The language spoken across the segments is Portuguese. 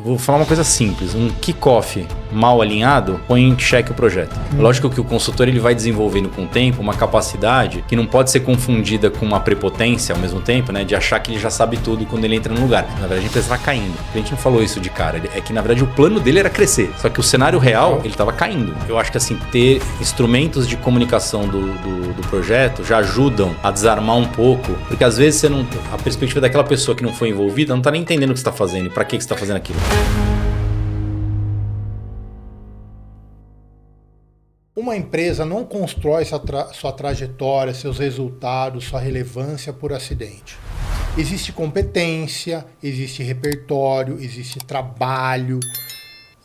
vou falar uma coisa simples. Um kickoff mal alinhado põe em xeque o projeto. Lógico que o consultor ele vai desenvolvendo com o tempo uma capacidade que não pode ser confundida com uma prepotência ao mesmo tempo, né? De achar que ele já sabe tudo quando ele entra no lugar. Na verdade, a empresa está caindo. A gente não falou isso de cara. É que, na verdade, o plano dele era crescer. Só que o cenário real, ele estava caindo. Eu acho que, assim, ter instrumentos de comunicação do projeto já ajudam a desarmar um pouco. Porque, às vezes, você não, a perspectiva daquela pessoa que não foi envolvida não está nem entendendo o que você está fazendo e para que você está fazendo aquilo. Uma empresa não constrói sua trajetória, seus resultados, sua relevância por acidente. Existe competência, existe repertório, existe trabalho,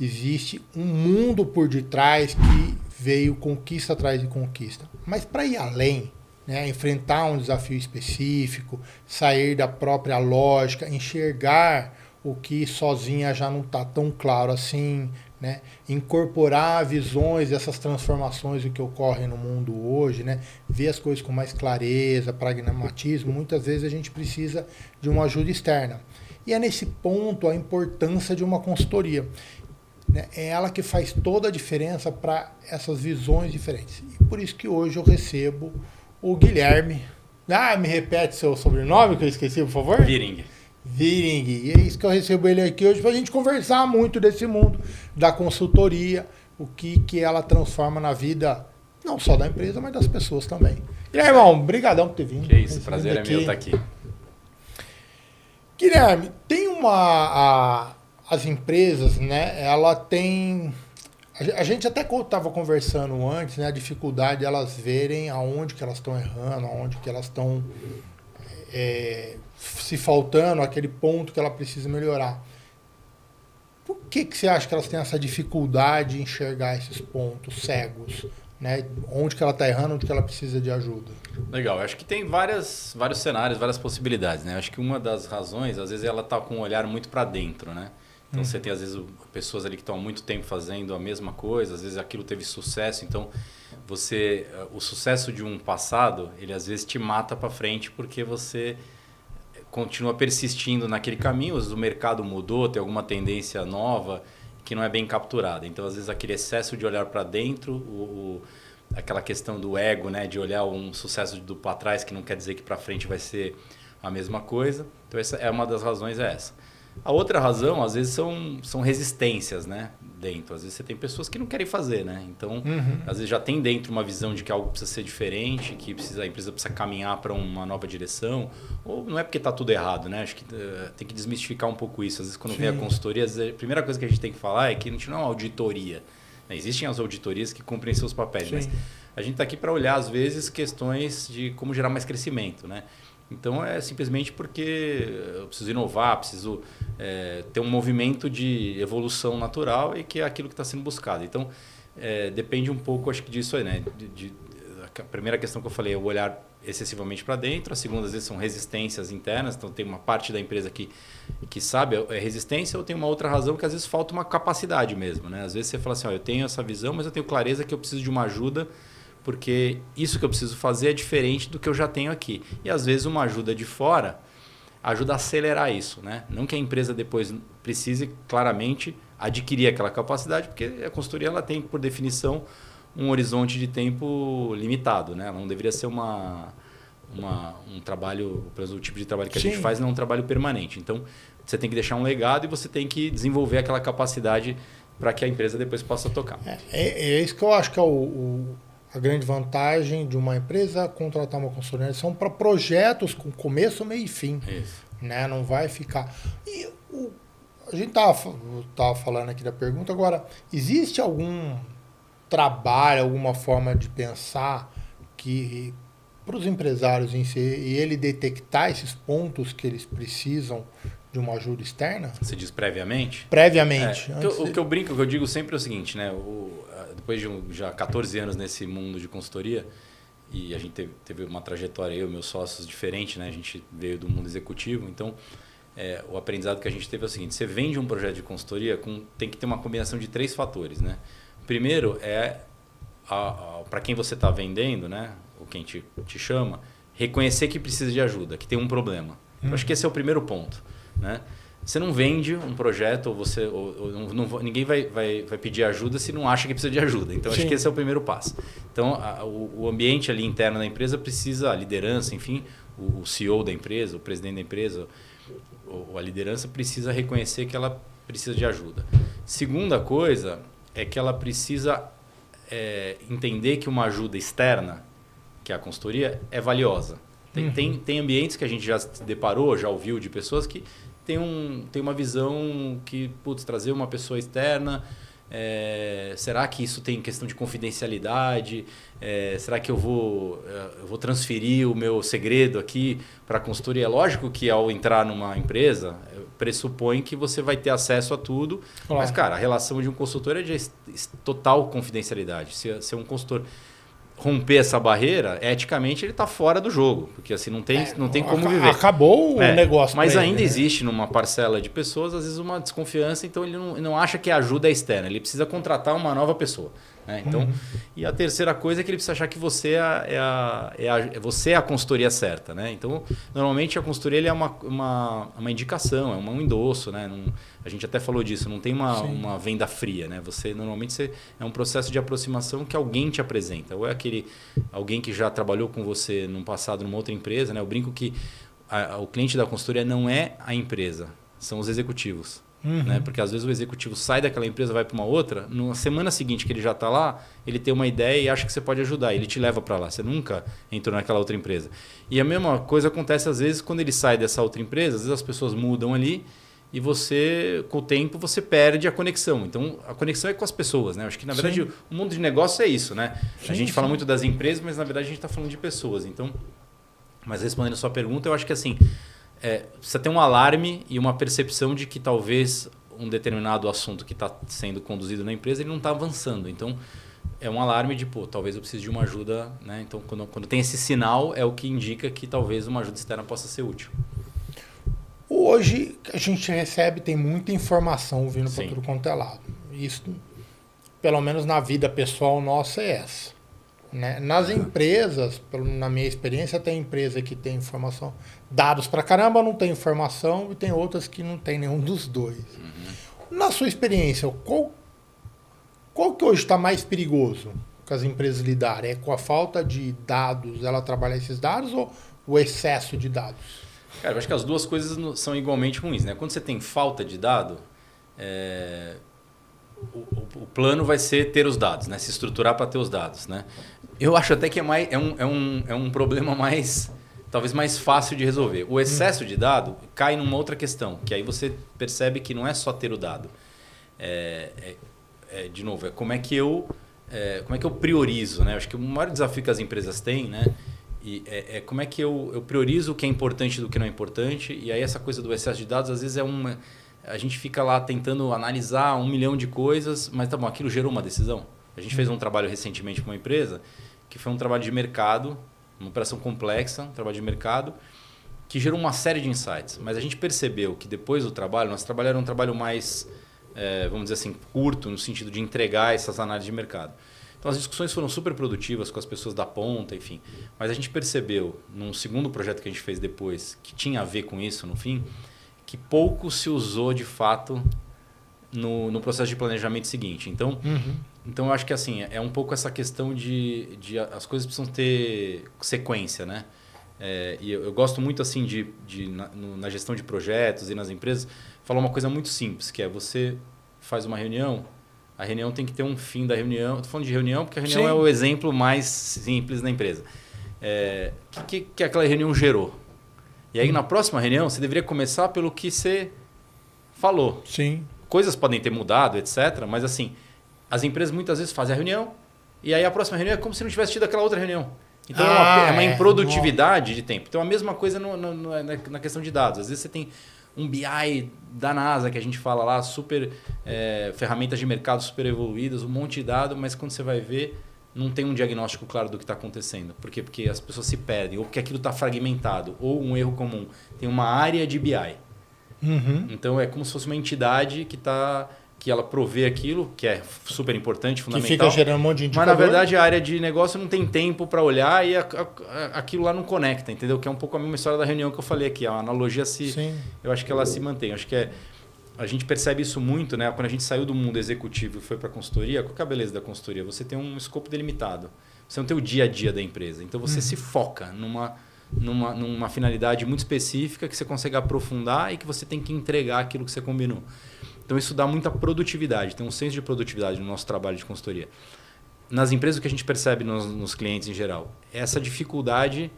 existe um mundo por detrás que veio conquista atrás de conquista. Mas para ir além, né, enfrentar um desafio específico, sair da própria lógica, enxergar o que sozinha já não está tão claro assim, né? Incorporar visões dessas transformações do que ocorre no mundo hoje, né? Ver as coisas com mais clareza, pragmatismo, muitas vezes a gente precisa de uma ajuda externa. E é nesse ponto a importância de uma consultoria, né? É ela que faz toda a diferença para essas visões diferentes. E por isso que hoje eu recebo o Guilherme. Me repete seu sobrenome que eu esqueci, por favor? Viring. E é isso que eu recebo ele aqui hoje para a gente conversar muito desse mundo da consultoria, o que ela transforma na vida, não só da empresa, mas das pessoas também. E aí, irmão, brigadão por ter vindo. Que isso, prazer é meu estar aqui. Guilherme, tem as empresas, né, ela tem... A gente até estava conversando antes, né, a dificuldade de elas verem aonde que elas estão errando, aonde que elas estão... se faltando aquele ponto que ela precisa melhorar. Por que você acha que elas têm essa dificuldade de enxergar esses pontos cegos, né? Onde que ela está errando, onde que ela precisa de ajuda? Legal, eu acho que tem vários cenários, várias possibilidades, né? Eu acho que uma das razões, às vezes ela está com um olhar muito para dentro, né? Então você tem às vezes pessoas ali que estão há muito tempo fazendo a mesma coisa, às vezes aquilo teve sucesso, então o sucesso de um passado, ele às vezes te mata para frente porque você continua persistindo naquele caminho, às vezes o mercado mudou, tem alguma tendência nova que não é bem capturada. Então, às vezes, aquele excesso de olhar para dentro, aquela questão do ego, né, de olhar um sucesso do para trás, que não quer dizer que para frente vai ser a mesma coisa. Então, essa é uma das razões, é essa. A outra razão, às vezes, são resistências, né, dentro. Às vezes você tem pessoas que não querem fazer, né? Então, às vezes já tem dentro uma visão de que algo precisa ser diferente, que a empresa precisa caminhar para uma nova direção. Ou não é porque está tudo errado, né? Acho que tem que desmistificar um pouco isso. Às vezes, quando vem a consultoria, às vezes, a primeira coisa que a gente tem que falar é que a gente não é uma auditoria. Né? Existem as auditorias que cumprem seus papéis, mas a gente está aqui para olhar, às vezes, questões de como gerar mais crescimento, né? Então, é simplesmente porque eu preciso inovar, preciso ter um movimento de evolução natural e que é aquilo que está sendo buscado. Então, depende um pouco, acho que disso aí, né? A primeira questão que eu falei é o olhar excessivamente para dentro. A segunda, às vezes, são resistências internas. Então, tem uma parte da empresa que sabe é resistência, ou tem uma outra razão que, às vezes, falta uma capacidade mesmo, né? Às vezes, você fala assim, eu tenho essa visão, mas eu tenho clareza que eu preciso de uma ajuda porque isso que eu preciso fazer é diferente do que eu já tenho aqui. E, às vezes, uma ajuda de fora ajuda a acelerar isso, né? Não que a empresa depois precise, claramente, adquirir aquela capacidade, porque a consultoria ela tem, por definição, um horizonte de tempo limitado, né? Ela não deveria ser um trabalho, por exemplo, o tipo de trabalho que a gente faz não é um trabalho permanente. Então, você tem que deixar um legado e você tem que desenvolver aquela capacidade para que a empresa depois possa tocar. É isso que eu acho que é a grande vantagem de uma empresa contratar uma consultoria. São para projetos com começo, meio e fim. Isso. Né? Não vai ficar... A gente estava falando aqui da pergunta. Agora, existe algum trabalho, alguma forma de pensar que para os empresários em si, e ele detectar esses pontos que eles precisam de uma ajuda externa? Você diz previamente? Previamente. O que eu brinco, o que eu digo sempre é o seguinte, né? Depois de já 14 anos nesse mundo de consultoria, e a gente teve uma trajetória, eu e meus sócios, diferente, né? A gente veio do mundo executivo, então o aprendizado que a gente teve é o seguinte: você vende um projeto de consultoria, tem que ter uma combinação de 3 fatores, né? Primeiro para quem você está vendendo, né? Ou quem te chama, reconhecer que precisa de ajuda, que tem um problema. Eu acho que esse é o primeiro ponto, né? Você não vende um projeto ninguém vai pedir ajuda se não acha que precisa de ajuda. Então, acho que esse é o primeiro passo. Então, o ambiente ali interno da empresa precisa, a liderança, enfim, o CEO da empresa, o presidente da empresa, a liderança precisa reconhecer que ela precisa de ajuda. Segunda coisa é que ela precisa entender que uma ajuda externa, que é a consultoria, é valiosa. Tem ambientes que a gente já se deparou, já ouviu de pessoas que tem uma visão que, trazer uma pessoa externa, será que isso tem questão de confidencialidade? Será que eu vou transferir o meu segredo aqui para a consultoria? É lógico que ao entrar numa empresa, pressupõe que você vai ter acesso a tudo. Claro. Mas, cara, a relação de um consultor é de total confidencialidade. Se um consultor romper essa barreira, eticamente ele está fora do jogo, porque assim não tem como viver. Acabou o negócio. Mas ainda existe numa parcela de pessoas, às vezes, uma desconfiança, então ele não acha que a ajuda é externa, ele precisa contratar uma nova pessoa. Então, e a terceira coisa é que ele precisa achar que você você é a consultoria certa. Então, normalmente a consultoria ele é uma indicação, é um endosso. A gente até falou disso, não tem uma venda fria. Normalmente é um processo de aproximação que alguém te apresenta. Ou é alguém que já trabalhou com você no passado numa outra empresa. Eu brinco que o cliente da consultoria não é a empresa, são os executivos. Porque às vezes o executivo sai daquela empresa, vai para uma outra, na semana seguinte que ele já está lá, ele tem uma ideia e acha que você pode ajudar, ele te leva para lá, você nunca entrou naquela outra empresa. E a mesma coisa acontece às vezes quando ele sai dessa outra empresa, às vezes as pessoas mudam ali e você, com o tempo, você perde a conexão. Então, a conexão é com as pessoas. Acho que, na verdade, o mundo de negócio é isso. A gente fala muito das empresas, mas, na verdade, a gente está falando de pessoas. Então, mas respondendo a sua pergunta, eu acho que assim, precisa ter um alarme e uma percepção de que talvez um determinado assunto que está sendo conduzido na empresa ele não está avançando. Então, é um alarme de, talvez eu precise de uma ajuda. Então, quando tem esse sinal, é o que indica que talvez uma ajuda externa possa ser útil. Hoje, a gente recebe, tem muita informação vindo para tudo quanto é lado. Isso, pelo menos na vida pessoal nossa, é essa. Nas empresas, na minha experiência, tem empresa que tem informação, dados pra caramba, não tem informação, e tem outras que não tem nenhum dos dois. Na sua experiência, qual que hoje está mais perigoso que as empresas lidarem? É com a falta de dados, ela trabalhar esses dados, ou o excesso de dados? Cara, eu acho que as duas coisas são igualmente ruins. Quando você tem falta de dado, o plano vai ser ter os dados, se estruturar para ter os dados. Eu acho até que é um problema talvez mais fácil de resolver. O excesso de dado cai numa outra questão, que aí você percebe que não é só ter o dado. De novo, como é que eu priorizo. Acho que o maior desafio que as empresas têm, e como é que eu priorizo o que é importante do que não é importante. E aí essa coisa do excesso de dados, às vezes a gente fica lá tentando analisar 1 milhão de coisas, mas tá bom, aquilo gerou uma decisão. A gente fez um trabalho recentemente com uma empresa que foi um trabalho de mercado, uma operação complexa, um trabalho de mercado, que gerou uma série de insights. Mas a gente percebeu que depois do trabalho, nosso trabalho era um trabalho mais, vamos dizer assim, curto, no sentido de entregar essas análises de mercado. Então as discussões foram super produtivas com as pessoas da ponta, enfim. Mas a gente percebeu, num segundo projeto que a gente fez depois, que tinha a ver com isso no fim, que pouco se usou de fato no processo de planejamento seguinte. Então, eu acho que assim, é um pouco essa questão de as coisas precisam ter sequência. E eu gosto muito assim na gestão de projetos e nas empresas, falar uma coisa muito simples, que é você faz uma reunião, a reunião tem que ter um fim da reunião. Estou falando de reunião porque a reunião é o exemplo mais simples da empresa. O que aquela reunião gerou? E aí, na próxima reunião, você deveria começar pelo que você falou. Sim. Coisas podem ter mudado, etc. Mas, assim, as empresas muitas vezes fazem a reunião e aí a próxima reunião é como se não tivesse tido aquela outra reunião. Então, é uma improdutividade de tempo. Então, a mesma coisa na questão de dados. Às vezes, você tem um BI da NASA, que a gente fala lá, super ferramentas de mercado super evoluídas, um monte de dado, mas quando você vai ver, não tem um diagnóstico claro do que está acontecendo. Por quê? Porque as pessoas se perdem, ou porque aquilo está fragmentado, ou um erro comum. Tem uma área de BI. Então, é como se fosse uma entidade que que ela provê aquilo, que é super importante, fundamental. Que fica gerando um monte de indicador. Mas, na verdade, a área de negócio não tem tempo para olhar e aquilo lá não conecta, entendeu? Que é um pouco a mesma história da reunião que eu falei aqui. A analogia, eu acho que ela se mantém. Eu acho que a gente percebe isso muito, né? Quando a gente saiu do mundo executivo e foi para a consultoria, qual que é a beleza da consultoria? Você tem um escopo delimitado. Você não tem o dia a dia da empresa. Então, você se foca numa finalidade muito específica que você consegue aprofundar e que você tem que entregar aquilo que você combinou. Então, isso dá muita produtividade, tem um senso de produtividade no nosso trabalho de consultoria. Nas empresas, o que a gente percebe nos clientes em geral é essa dificuldade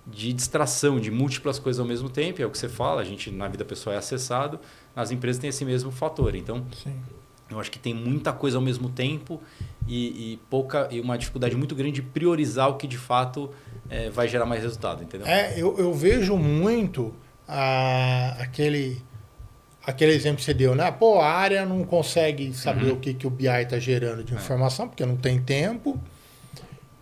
de distração de múltiplas coisas ao mesmo tempo. É o que você fala, a gente na vida pessoal é acessado, nas empresas tem esse mesmo fator. Então, eu acho que tem muita coisa ao mesmo tempo e uma dificuldade muito grande de priorizar o que de fato vai gerar mais resultado, entendeu? Eu vejo muito aquele exemplo que você deu, né? Pô, a área não consegue saber o que o BI está gerando de informação, porque não tem tempo.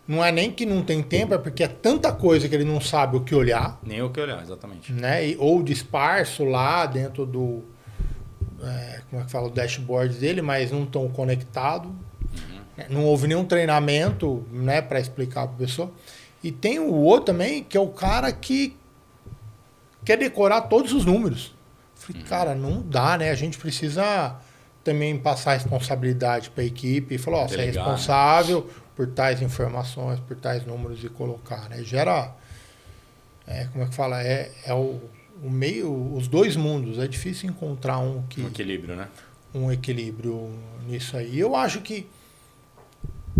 Não é nem que não tem tempo, é porque é tanta coisa que ele não sabe o que olhar. Nem o que olhar, exatamente. Né? Ou disperso lá dentro do como é que fala, o dashboard dele, mas não estão conectados. Não houve nenhum treinamento, né, para explicar para a pessoa. E tem o outro também, que é o cara que quer decorar todos os números. Falei, cara, não dá, né? A gente precisa também passar a responsabilidade para a equipe e falar, você é responsável por tais informações, por tais números e colocar, né? Gera, como é que fala? O meio, os dois mundos. É difícil encontrar um equilíbrio, né? Um equilíbrio nisso aí. Eu acho que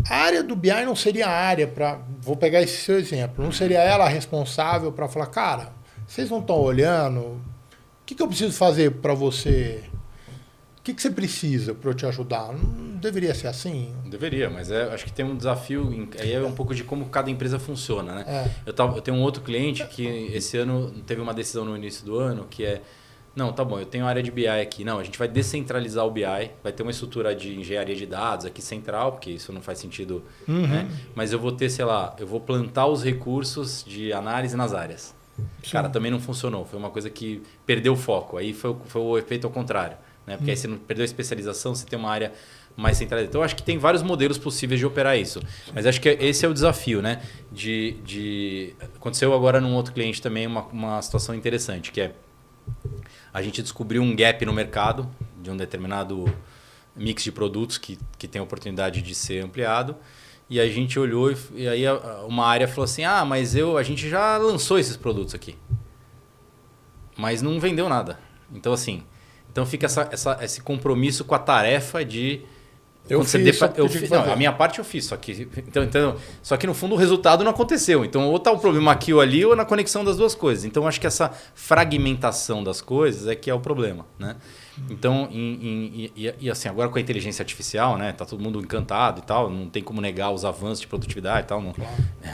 a área do BI não seria a área para... Vou pegar esse seu exemplo. Não seria ela responsável para falar, cara, vocês não estão olhando... O que eu preciso fazer para você? O que você precisa para eu te ajudar? Não deveria ser assim? Deveria, mas acho que tem um desafio. Aí é um pouco de como cada empresa funciona, né? Eu tenho um outro cliente que esse ano teve uma decisão no início do ano que não, tá bom, eu tenho a área de BI aqui. Não, a gente vai descentralizar o BI, vai ter uma estrutura de engenharia de dados aqui central, porque isso não faz sentido, né? Mas eu vou ter, sei lá, eu vou plantar os recursos de análise nas áreas. Cara, também não funcionou. Foi uma coisa que perdeu o foco. Aí foi o efeito ao contrário, né? Porque aí você não perdeu a especialização, você tem uma área mais centralizada. Então, eu acho que tem vários modelos possíveis de operar isso. Mas acho que esse é o desafio, né? Aconteceu agora num outro cliente também uma situação interessante, que é a gente descobriu um gap no mercado de um determinado mix de produtos que tem a oportunidade de ser ampliado. E a gente olhou e aí uma área falou assim, mas a gente já lançou esses produtos aqui. Mas não vendeu nada. Então, fica esse compromisso com a tarefa de... A minha parte eu fiz, só que no fundo o resultado não aconteceu. Então, ou está o problema aqui ou ali, ou na conexão das duas coisas. Então, acho que essa fragmentação das coisas é que é o problema, né? Então, assim, agora com a inteligência artificial, né, tá todo mundo encantado e tal, não tem como negar os avanços de produtividade e tal.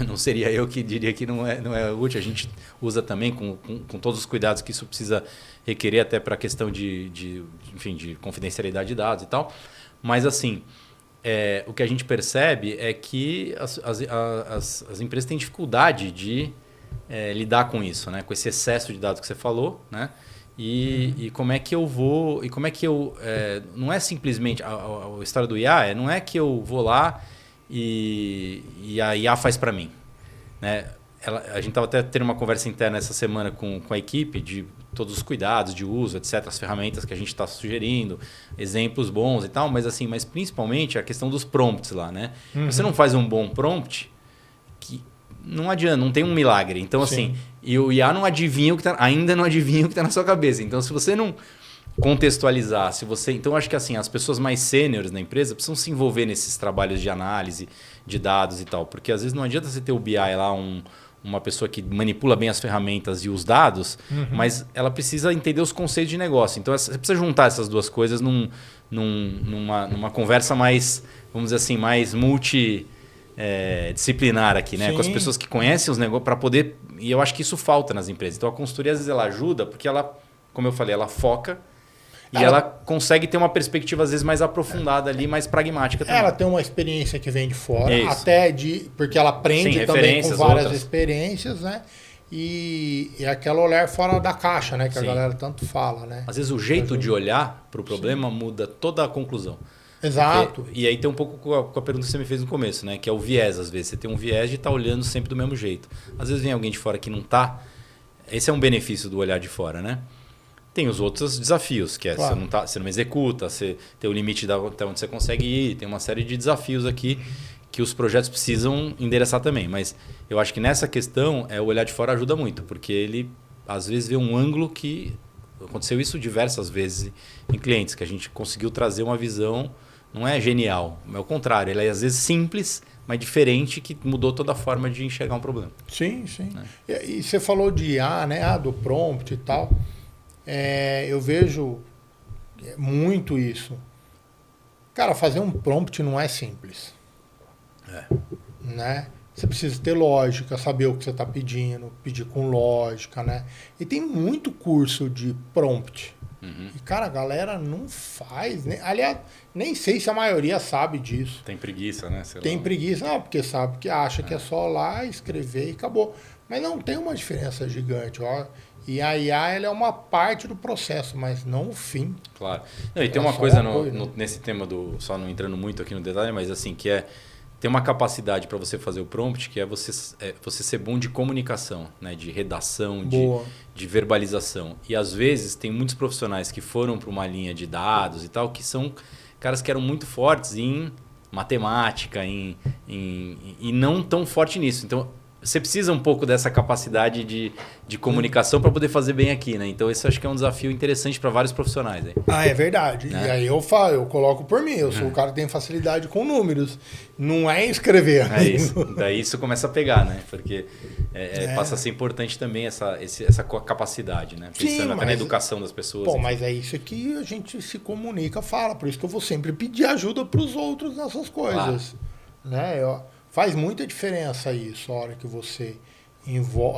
Não seria eu que diria que não é útil. A gente usa também com todos os cuidados que isso precisa requerer, até para a questão de confidencialidade de dados e tal. Mas, assim, o que a gente percebe é que as empresas têm dificuldade de lidar com isso, né? Com esse excesso de dados que você falou, né? E como é que eu vou... E como é que eu... não é simplesmente... A história do IA não é que eu vou lá e a IA faz para mim, né? A gente estava até tendo uma conversa interna essa semana com a equipe de todos os cuidados de uso, etc., as ferramentas que a gente está sugerindo, exemplos bons e tal, mas principalmente a questão dos prompts lá, né? Você não faz um bom prompt, que não adianta, não tem um milagre. Então, assim, e o IA não adivinha ainda não adivinha o que está na sua cabeça. Então, se você não contextualizar, então acho que assim, as pessoas mais sêniores na empresa precisam se envolver nesses trabalhos de análise de dados e tal, porque às vezes não adianta você ter o BI lá, uma pessoa que manipula bem as ferramentas e os dados, mas ela precisa entender os conceitos de negócio. Então, você precisa juntar essas duas coisas numa conversa mais, vamos dizer assim, mais multidisciplinar aqui, né? Com as pessoas que conhecem os negócios para poder... E eu acho que isso falta nas empresas. Então, a consultoria, às vezes, ela ajuda porque ela, como eu falei, ela foca e ela consegue ter uma perspectiva, às vezes, mais aprofundada ali, mais pragmática também. Ela tem uma experiência que vem de fora, porque ela aprende também com várias experiências, né? e é aquele olhar fora da caixa, né? Que a Sim. galera tanto fala, né? Às vezes o jeito de olhar para o problema muda toda a conclusão. Exato. E aí tem um pouco com a pergunta que você me fez no começo, né? Que é o viés, às vezes. Você tem um viés de estar olhando sempre do mesmo jeito. Às vezes vem alguém de fora que não está. Esse é um benefício do olhar de fora, né? Tem os outros desafios, que é Claro. você não executa, você tem o limite até onde você consegue ir, tem uma série de desafios aqui que os projetos precisam endereçar também. Mas eu acho que nessa questão, o olhar de fora ajuda muito, porque ele às vezes vê um ângulo que... Aconteceu isso diversas vezes em clientes, que a gente conseguiu trazer uma visão, não é genial, é o contrário, ela é às vezes simples, mas diferente, que mudou toda a forma de enxergar um problema. Sim, sim. E você falou de IA, né? Do prompt e tal. Eu vejo muito isso. Cara, fazer um prompt não é simples. Né? Você precisa ter lógica, saber o que você está pedindo, pedir com lógica, né? E tem muito curso de prompt. E, cara, a galera não faz. Aliás, nem sei se a maioria sabe disso. Tem preguiça, né? Tem preguiça, não, porque sabe que acha que é só lá escrever e acabou. Mas não tem uma diferença gigante, ó. E a IA, ela é uma parte do processo, mas não o fim. Claro. Não, e tem uma só coisa um apoio, né? nesse tema só não entrando muito aqui no detalhe, mas assim, que tem uma capacidade para você fazer o prompt, que é você ser bom de comunicação, né? De redação, de verbalização. E às vezes tem muitos profissionais que foram para uma linha de dados e tal, que são caras que eram muito fortes em matemática, e não tão forte nisso. Então, você precisa um pouco dessa capacidade de comunicação para poder fazer bem aqui, né? Então, isso acho que é um desafio interessante para vários profissionais. Aí. É verdade. Né? E aí eu coloco por mim. Eu sou o cara que tem facilidade com números. Não é escrever. É isso. Daí isso começa a pegar, né? Porque passa a ser importante também essa capacidade, né? Pensando até na educação das pessoas. Pô, mas é isso que a gente se comunica, fala. Por isso que eu vou sempre pedir ajuda para os outros nessas coisas. Né? Faz muita diferença isso, a hora que você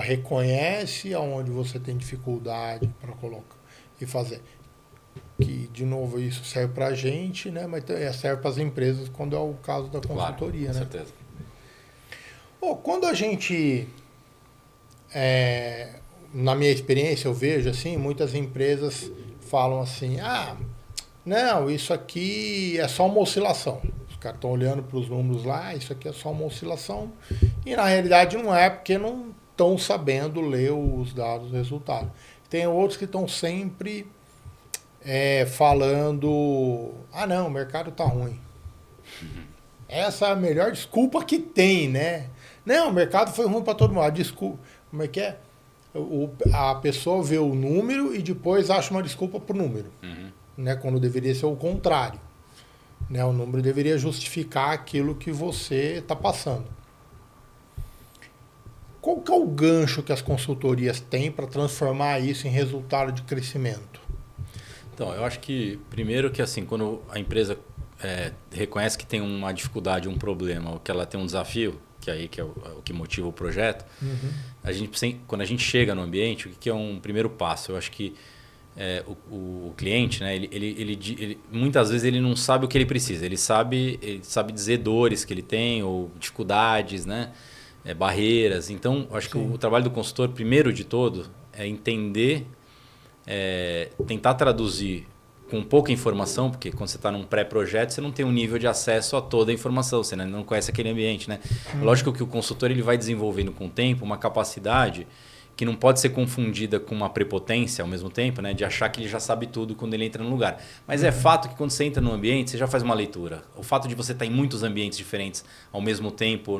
reconhece aonde você tem dificuldade para colocar e fazer. Que, de novo, isso serve para a gente, né? Mas serve para as empresas quando é o caso da consultoria. Com né? certeza. Quando a gente... na minha experiência, eu vejo assim, muitas empresas falam assim, não, isso aqui é só uma oscilação. Os caras estão olhando para os números lá, isso aqui é só uma oscilação. E na realidade não é, porque não estão sabendo ler os dados do resultado. Tem outros que estão sempre falando, não, o mercado está ruim. Essa é a melhor desculpa que tem, né? Não, o mercado foi ruim para todo mundo. Desculpa, como é que é? A pessoa vê o número e depois acha uma desculpa para o número. Né? Quando deveria ser o contrário. Né? O número deveria justificar aquilo que você está passando. Qual que é o gancho que as consultorias têm para transformar isso em resultado de crescimento? Então, eu acho que, primeiro que assim, quando a empresa reconhece que tem uma dificuldade, um problema, ou que ela tem um desafio, que é o que motiva o projeto, quando a gente chega no ambiente, o que é um primeiro passo? Eu acho que o cliente, né, ele muitas vezes ele não sabe o que ele precisa, ele sabe dizer dores que ele tem, ou dificuldades, né, barreiras. Então, eu acho que o trabalho do consultor, primeiro de todo, é entender, tentar traduzir com pouca informação, porque quando você está num pré-projeto, você não tem um nível de acesso a toda a informação, você não conhece aquele ambiente, né? Lógico que o consultor ele vai desenvolvendo com o tempo uma capacidade que não pode ser confundida com uma prepotência ao mesmo tempo, né? De achar que ele já sabe tudo quando ele entra no lugar. Mas é fato que quando você entra no ambiente, você já faz uma leitura. O fato de você estar em muitos ambientes diferentes ao mesmo tempo,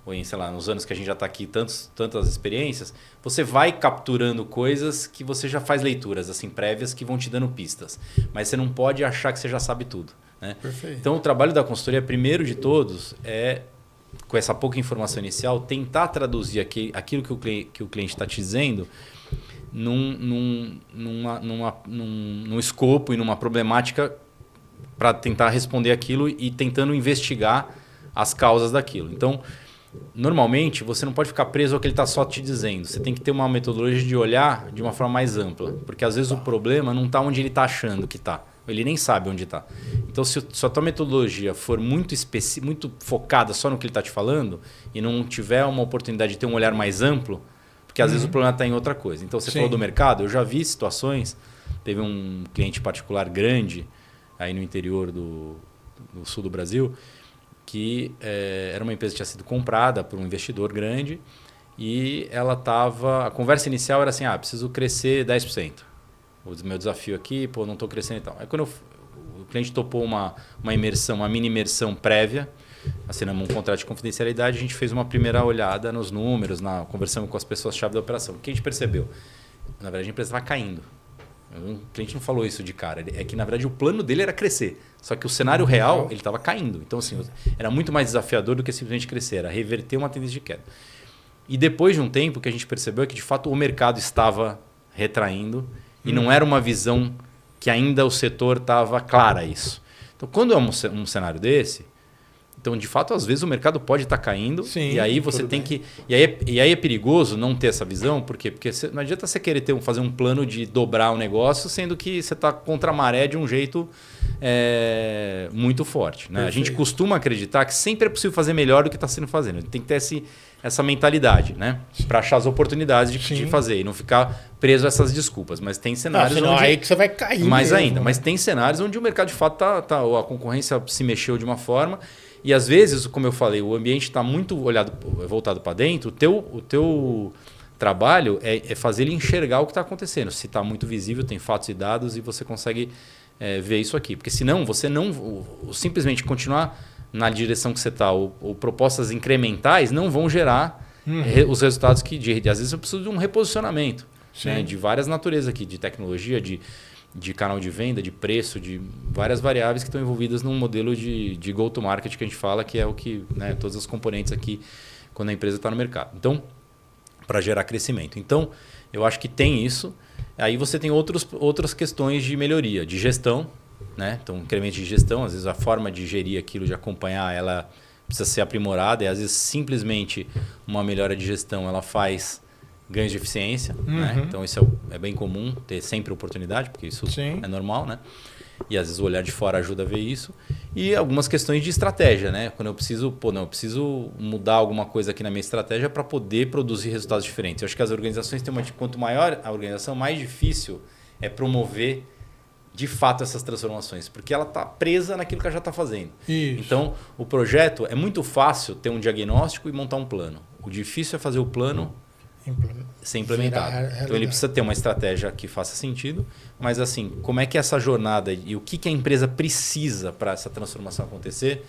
ou em, sei lá, nos anos que a gente já está aqui, tantas experiências, você vai capturando coisas que você já faz leituras assim prévias que vão te dando pistas. Mas você não pode achar que você já sabe tudo. Né? Perfeito. Então, o trabalho da consultoria, primeiro de todos, com essa pouca informação inicial, tentar traduzir aquilo que o cliente está te dizendo num escopo e numa problemática para tentar responder aquilo e tentando investigar as causas daquilo. Então, normalmente, você não pode ficar preso ao que ele está só te dizendo. Você tem que ter uma metodologia de olhar de uma forma mais ampla. Porque, às vezes, o problema não está onde ele está achando que está. Ele nem sabe onde está. Então, se a tua metodologia for muito focada só no que ele está te falando e não tiver uma oportunidade de ter um olhar mais amplo, porque porque às vezes o problema está em outra coisa. Então você falou do mercado, eu já vi situações, teve um cliente particular grande aí no interior do sul do Brasil, que era uma empresa que tinha sido comprada por um investidor grande e ela estava... A conversa inicial era assim, preciso crescer 10%. O meu desafio aqui, não estou crescendo e tal. Aí quando o cliente topou uma imersão, uma mini imersão prévia, assinamos um contrato de confidencialidade, a gente fez uma primeira olhada nos números, conversamos com as pessoas-chave da operação. O que a gente percebeu? Na verdade, a empresa estava caindo. O cliente não falou isso de cara. É que, na verdade, o plano dele era crescer. Só que o cenário real, ele estava caindo. Então, assim, era muito mais desafiador do que simplesmente crescer. Era reverter uma tendência de queda. E depois de um tempo, o que a gente percebeu é que, de fato, o mercado estava retraindo e não era uma visão que ainda o setor estava clara isso. Então, quando é um cenário desse... Então, de fato, às vezes o mercado pode estar caindo. Sim, e aí você tem que... E aí é perigoso não ter essa visão. Por quê? Porque não adianta você querer fazer um plano de dobrar o negócio, sendo que você está contra a maré de um jeito muito forte. Né? A gente costuma acreditar que sempre é possível fazer melhor do que está sendo fazendo. Tem que ter essa mentalidade, né? Para achar as oportunidades de fazer e não ficar preso a essas desculpas. Mas tem cenários senão onde... aí que você vai cair mais mesmo, ainda. né? Mas tem cenários onde o mercado, de fato, a concorrência se mexeu de uma forma... E às vezes, como eu falei, o ambiente está muito voltado para dentro, o teu trabalho é fazer ele enxergar o que está acontecendo. Se está muito visível, tem fatos e dados e você consegue ver isso aqui. Porque senão, você não simplesmente continuar na direção que você está ou propostas incrementais não vão gerar os resultados que... Às vezes eu preciso de um reposicionamento, né, de várias naturezas aqui, de tecnologia, de canal de venda, de preço, de várias variáveis que estão envolvidas num modelo de go-to-market que a gente fala, que é o que, né, todas as componentes aqui quando a empresa está no mercado. Então, para gerar crescimento. Então, eu acho que tem isso. Aí você tem outras questões de melhoria, de gestão, né? Então, incremento de gestão, às vezes a forma de gerir aquilo, de acompanhar, ela precisa ser aprimorada e às vezes simplesmente uma melhora de gestão ela faz ganhos de eficiência, né? Então isso é bem comum, ter sempre oportunidade, porque isso é normal, né? E às vezes o olhar de fora ajuda a ver isso. E algumas questões de estratégia, né? Quando eu preciso, eu preciso mudar alguma coisa aqui na minha estratégia para poder produzir resultados diferentes. Eu acho que as organizações têm quanto maior a organização, mais difícil é promover de fato essas transformações, porque ela está presa naquilo que ela já está fazendo. Isso. Então, o projeto é muito fácil ter um diagnóstico e montar um plano. O difícil é fazer o plano ser implementado. Então ele precisa ter uma estratégia que faça sentido, mas assim, como é que essa jornada e o que a empresa precisa para essa transformação acontecer,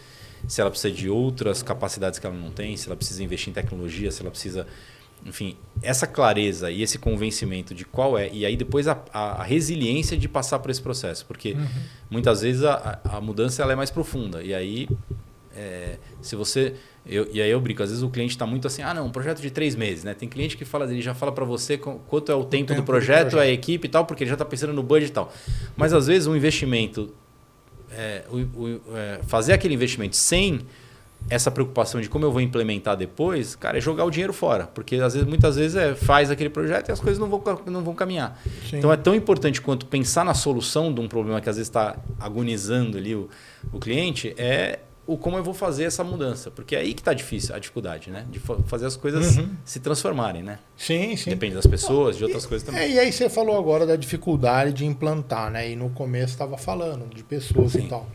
se ela precisa de outras capacidades que ela não tem, se ela precisa investir em tecnologia, se ela precisa... Enfim, essa clareza e esse convencimento de qual é, e aí depois a resiliência de passar por esse processo, porque muitas vezes a mudança ela é mais profunda, e aí se você... E aí eu brinco, às vezes o cliente está muito assim, um projeto de 3 meses, né? Tem cliente que ele já fala para você quanto é o tempo do projeto, a equipe e tal, porque ele já está pensando no budget e tal. Mas às vezes um investimento, fazer aquele investimento sem essa preocupação de como eu vou implementar depois, cara, é jogar o dinheiro fora. Porque muitas vezes faz aquele projeto e as coisas não vão caminhar. Sim. Então é tão importante quanto pensar na solução de um problema que às vezes está agonizando ali o cliente, como eu vou fazer essa mudança. Porque é aí que está difícil, a dificuldade, né? De fazer as coisas se transformarem, né? Sim. Depende das pessoas, de outras coisas também. E aí você falou agora da dificuldade de implantar, né? E no começo estava falando de pessoas e tal.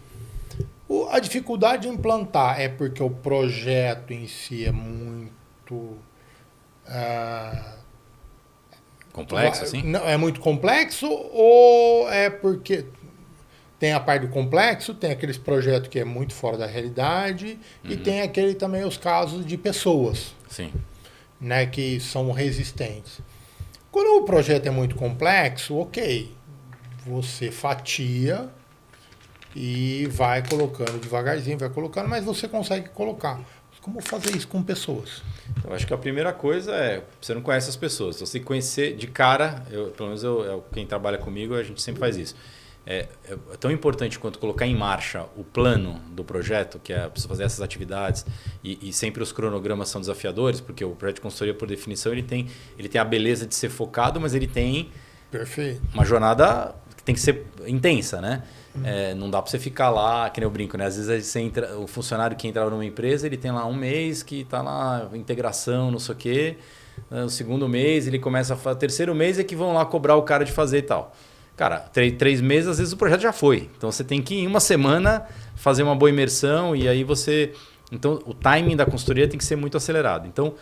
A dificuldade de implantar é porque o projeto em si é muito... complexo, assim? Não, é muito complexo ou é porque... Tem a parte do complexo, tem aqueles projetos que é muito fora da realidade e tem também os casos de pessoas, né, que são resistentes. Quando o projeto é muito complexo, ok, você fatia e vai colocando devagarzinho, mas você consegue colocar. Como fazer isso com pessoas? Eu acho que a primeira coisa você não conhece as pessoas, você tem que conhecer de cara, pelo menos quem trabalha comigo, a gente sempre faz isso. É tão importante quanto colocar em marcha o plano do projeto, que é preciso fazer essas atividades, e sempre os cronogramas são desafiadores, porque o projeto de consultoria, por definição, ele tem a beleza de ser focado, mas ele tem uma jornada que tem que ser intensa, né? Não dá para você ficar lá, que nem eu brinco, né? Às vezes o funcionário que entrava numa empresa, ele tem lá um mês que está lá, integração, não sei o quê. O segundo mês ele começa a fazer. O terceiro mês é que vão lá cobrar o cara de fazer e tal. Cara, 3 meses, às vezes o projeto já foi. Então você tem que, em uma semana, fazer uma boa imersão e aí você. Então o timing da consultoria tem que ser muito acelerado. Então,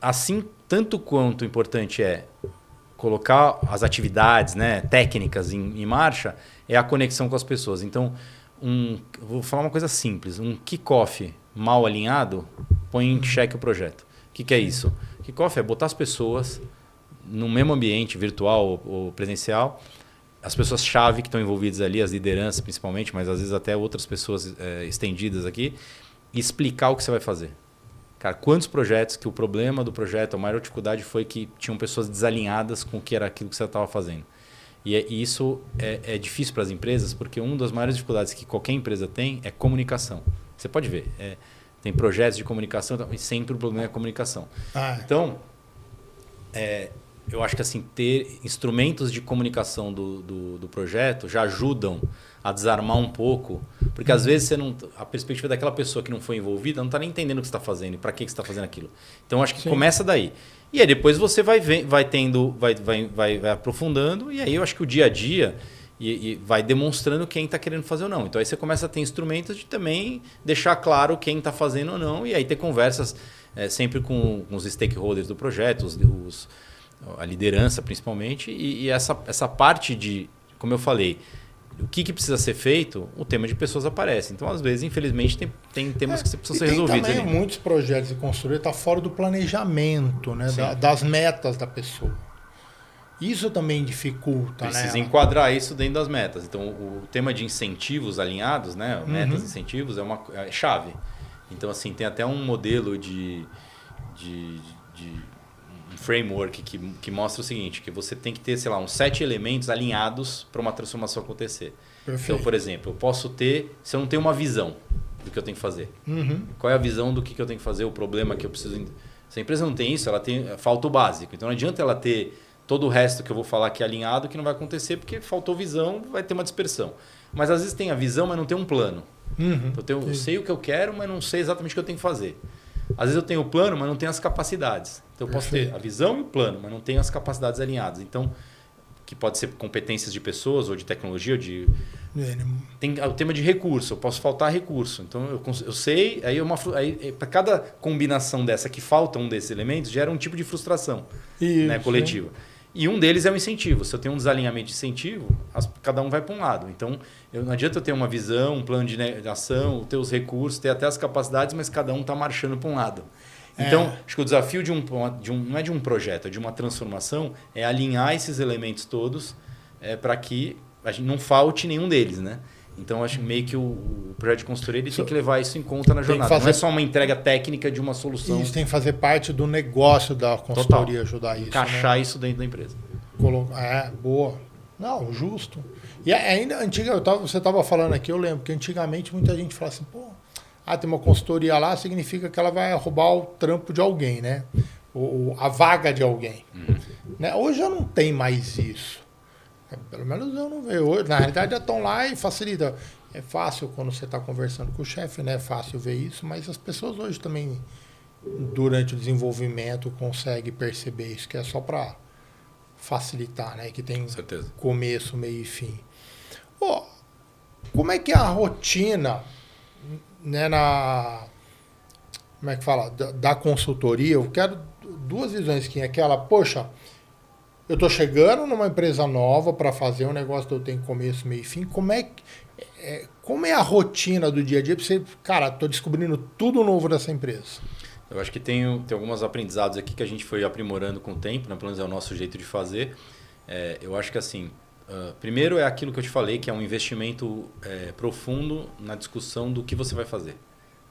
assim, tanto quanto importante é colocar as atividades, né, técnicas em marcha, é a conexão com as pessoas. Então, vou falar uma coisa simples. Um kickoff mal alinhado põe em xeque o projeto. O que é isso? Kickoff é botar as pessoas no mesmo ambiente, virtual ou presencial, as pessoas-chave que estão envolvidas ali, as lideranças principalmente, mas às vezes até outras pessoas estendidas aqui, e explicar o que você vai fazer. Cara, quantos projetos que o problema do projeto, a maior dificuldade foi que tinham pessoas desalinhadas com o que era aquilo que você estava fazendo. E isso é difícil para as empresas, porque uma das maiores dificuldades que qualquer empresa tem é comunicação. Você pode ver, tem projetos de comunicação e sempre o problema é a comunicação. Então, eu acho que assim, ter instrumentos de comunicação do projeto já ajudam a desarmar um pouco, porque às vezes a perspectiva daquela pessoa que não foi envolvida não está nem entendendo o que você está fazendo e para que você está fazendo aquilo. Então, acho que começa daí. E aí depois você vai aprofundando, e aí eu acho que o dia a dia e vai demonstrando quem está querendo fazer ou não. Então aí você começa a ter instrumentos de também deixar claro quem está fazendo ou não, e aí ter conversas sempre com os stakeholders do projeto, a liderança principalmente, e essa parte de, como eu falei, o que precisa ser feito, o tema de pessoas aparece. Então, às vezes, infelizmente, tem temas que precisam ser resolvidos. Também muitos projetos de consultoria estão fora do planejamento, né? Das metas da pessoa. Isso também dificulta. Precisa enquadrar isso dentro das metas. Então, o tema de incentivos alinhados, né? Metas e incentivos, é chave. Então, assim, tem até um modelo de framework que mostra o seguinte, que você tem que ter, sei lá, uns 7 elementos alinhados para uma transformação acontecer. Perfeito. Então, por exemplo, eu posso ter, se eu não tenho uma visão do que eu tenho que fazer, qual é a visão do que eu tenho que fazer, o problema que eu preciso... Se a empresa não tem isso, falta o básico. Então, não adianta ela ter todo o resto que eu vou falar aqui alinhado, que não vai acontecer, porque faltou visão, vai ter uma dispersão. Mas, às vezes, tem a visão, mas não tem um plano. Então, eu sei o que eu quero, mas não sei exatamente o que eu tenho que fazer. Às vezes eu tenho o plano, mas não tenho as capacidades. Então eu posso ter a visão e o plano, mas não tenho as capacidades alinhadas. Então, que pode ser competências de pessoas ou de tecnologia, ou de... Tem o tema de recurso, eu posso faltar recurso. Então eu sei, aí para cada combinação dessa que falta um desses elementos, gera um tipo de frustração, né, coletiva. E um deles é o incentivo. Se eu tenho um desalinhamento de incentivo, cada um vai para um lado. Então, não adianta eu ter uma visão, um plano de ação, ter os recursos, ter até as capacidades, mas cada um está marchando para um lado. Então, acho que o desafio não é de um projeto, é de uma transformação, é alinhar esses elementos todos para que a gente não falte nenhum deles, né? Então, acho que meio que o projeto de consultoria ele tem que levar isso em conta na jornada. Não é só uma entrega técnica de uma solução. Isso tem que fazer parte do negócio da consultoria. Total. Ajudar isso. Encaixar isso dentro da empresa. Boa. Não, justo. E ainda você estava falando aqui, eu lembro que antigamente muita gente falava assim, tem uma consultoria lá, significa que ela vai roubar o trampo de alguém, né? A vaga de alguém. Né? Hoje já não tem mais isso. Pelo menos eu não vejo hoje. Na realidade, já estão lá e facilita. É fácil quando você está conversando com o chefe, né? É fácil ver isso, mas as pessoas hoje também, durante o desenvolvimento, conseguem perceber isso, que é só para facilitar, né? Que tem começo, meio e fim. Como é que é a rotina, né, como é que fala? Da consultoria? Eu quero 2 visões aqui. Aquela, eu estou chegando numa empresa nova para fazer um negócio que eu tenho começo, meio e fim. Como é a rotina do dia a dia para você... Cara, estou descobrindo tudo novo dessa empresa. Eu acho que tem alguns aprendizados aqui que a gente foi aprimorando com o tempo, né? Pelo menos é o nosso jeito de fazer. Eu acho que assim, primeiro é aquilo que eu te falei, que é um investimento profundo na discussão do que você vai fazer.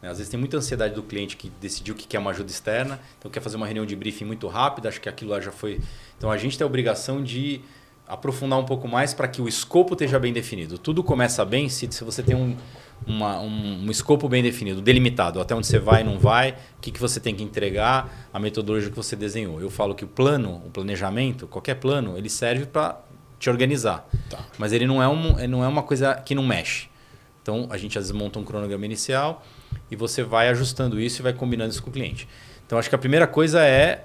Às vezes tem muita ansiedade do cliente que decidiu que quer uma ajuda externa, então quer fazer uma reunião de briefing muito rápida, acho que aquilo lá já foi... Então a gente tem a obrigação de aprofundar um pouco mais para que o escopo esteja bem definido. Tudo começa bem se você tem um escopo bem definido, delimitado, até onde você vai e não vai, o que você tem que entregar, a metodologia que você desenhou. Eu falo que o planejamento, qualquer plano, ele serve para te organizar, mas ele não é uma coisa que não mexe. Então a gente às vezes monta um cronograma inicial e você vai ajustando isso e vai combinando isso com o cliente. Então acho que a primeira coisa é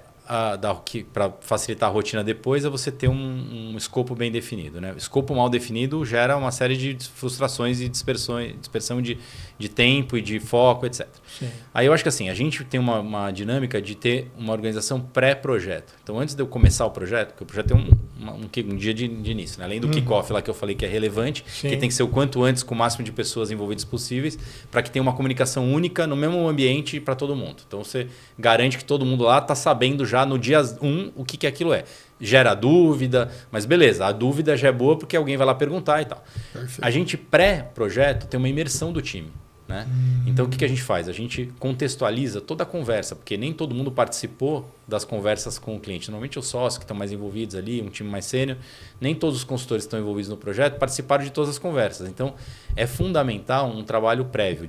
para facilitar a rotina depois, é você ter um escopo bem definido. Né? Escopo mal definido gera uma série de frustrações e dispersão de tempo e de foco, etc. Sim. Aí eu acho que assim, a gente tem uma dinâmica de ter uma organização pré-projeto. Então, antes de eu começar o projeto, porque o projeto tem um dia de início, né? Além do kickoff lá que eu falei que é relevante, Sim. que tem que ser o quanto antes com o máximo de pessoas envolvidas possíveis, para que tenha uma comunicação única no mesmo ambiente para todo mundo. Então, você garante que todo mundo lá está sabendo já no dia 1 o que aquilo é. Gera dúvida, mas beleza, a dúvida já é boa porque alguém vai lá perguntar e tal. Perfeito. A gente pré-projeto tem uma imersão do time. Né? Então, o que a gente faz? A gente contextualiza toda a conversa, porque nem todo mundo participou das conversas com o cliente. Normalmente, os sócios que estão mais envolvidos ali, um time mais sênior, nem todos os consultores que estão envolvidos no projeto participaram de todas as conversas. Então, é fundamental um trabalho prévio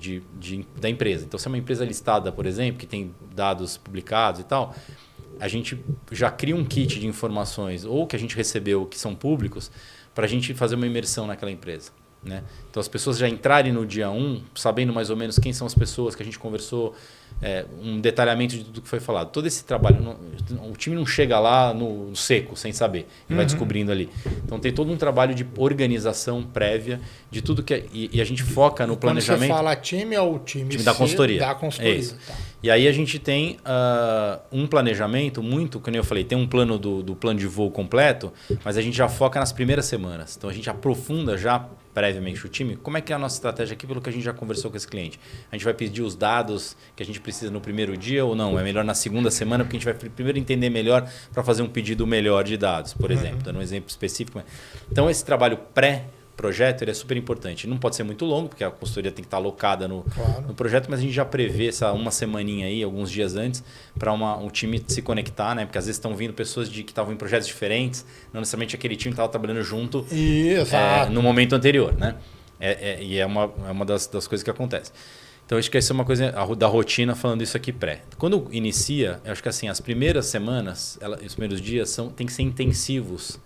da empresa. Então, se é uma empresa listada, por exemplo, que tem dados publicados e tal, a gente já cria um kit de informações ou que a gente recebeu que são públicos para a gente fazer uma imersão naquela empresa. Né? Então, as pessoas já entrarem no dia 1, sabendo mais ou menos quem são as pessoas que a gente conversou, um detalhamento de tudo que foi falado. Todo esse trabalho, o time não chega lá no seco, sem saber, e vai descobrindo ali. Então, tem todo um trabalho de organização prévia de tudo que... E a gente foca no planejamento... Quando você fala time, é o time da consultoria. Da consultoria. É isso. Tá. E aí a gente tem um planejamento muito, como eu falei, tem um plano do plano de voo completo, mas a gente já foca nas primeiras semanas. Então a gente aprofunda já previamente o time, como é que é a nossa estratégia aqui, pelo que a gente já conversou com esse cliente. A gente vai pedir os dados que a gente precisa no primeiro dia ou não? É melhor na segunda semana, porque a gente vai primeiro entender melhor para fazer um pedido melhor de dados, por exemplo, dando um exemplo específico. Então esse trabalho pré-projeto ele é super importante. Não pode ser muito longo, porque a consultoria tem que estar alocada no projeto, mas a gente já prevê uma semaninha aí, alguns dias antes, para um time se conectar, né? Porque às vezes estão vindo pessoas que estavam em projetos diferentes, não necessariamente aquele time estava trabalhando junto no momento anterior, né? E é uma das coisas que acontece. Então, acho que essa é uma coisa da rotina, falando isso aqui pré. Quando inicia, eu acho que assim, as primeiras semanas, os primeiros dias tem que ser intensivos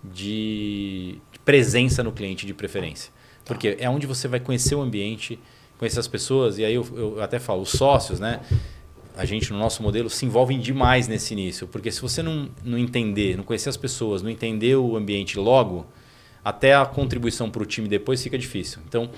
de presença no cliente, de preferência. Porque é onde você vai conhecer o ambiente, conhecer as pessoas, e aí eu até falo, os sócios, né? A gente, no nosso modelo, se envolvem demais nesse início, porque se você não entender, não conhecer as pessoas, não entender o ambiente logo, até a contribuição para o time depois fica difícil. Então,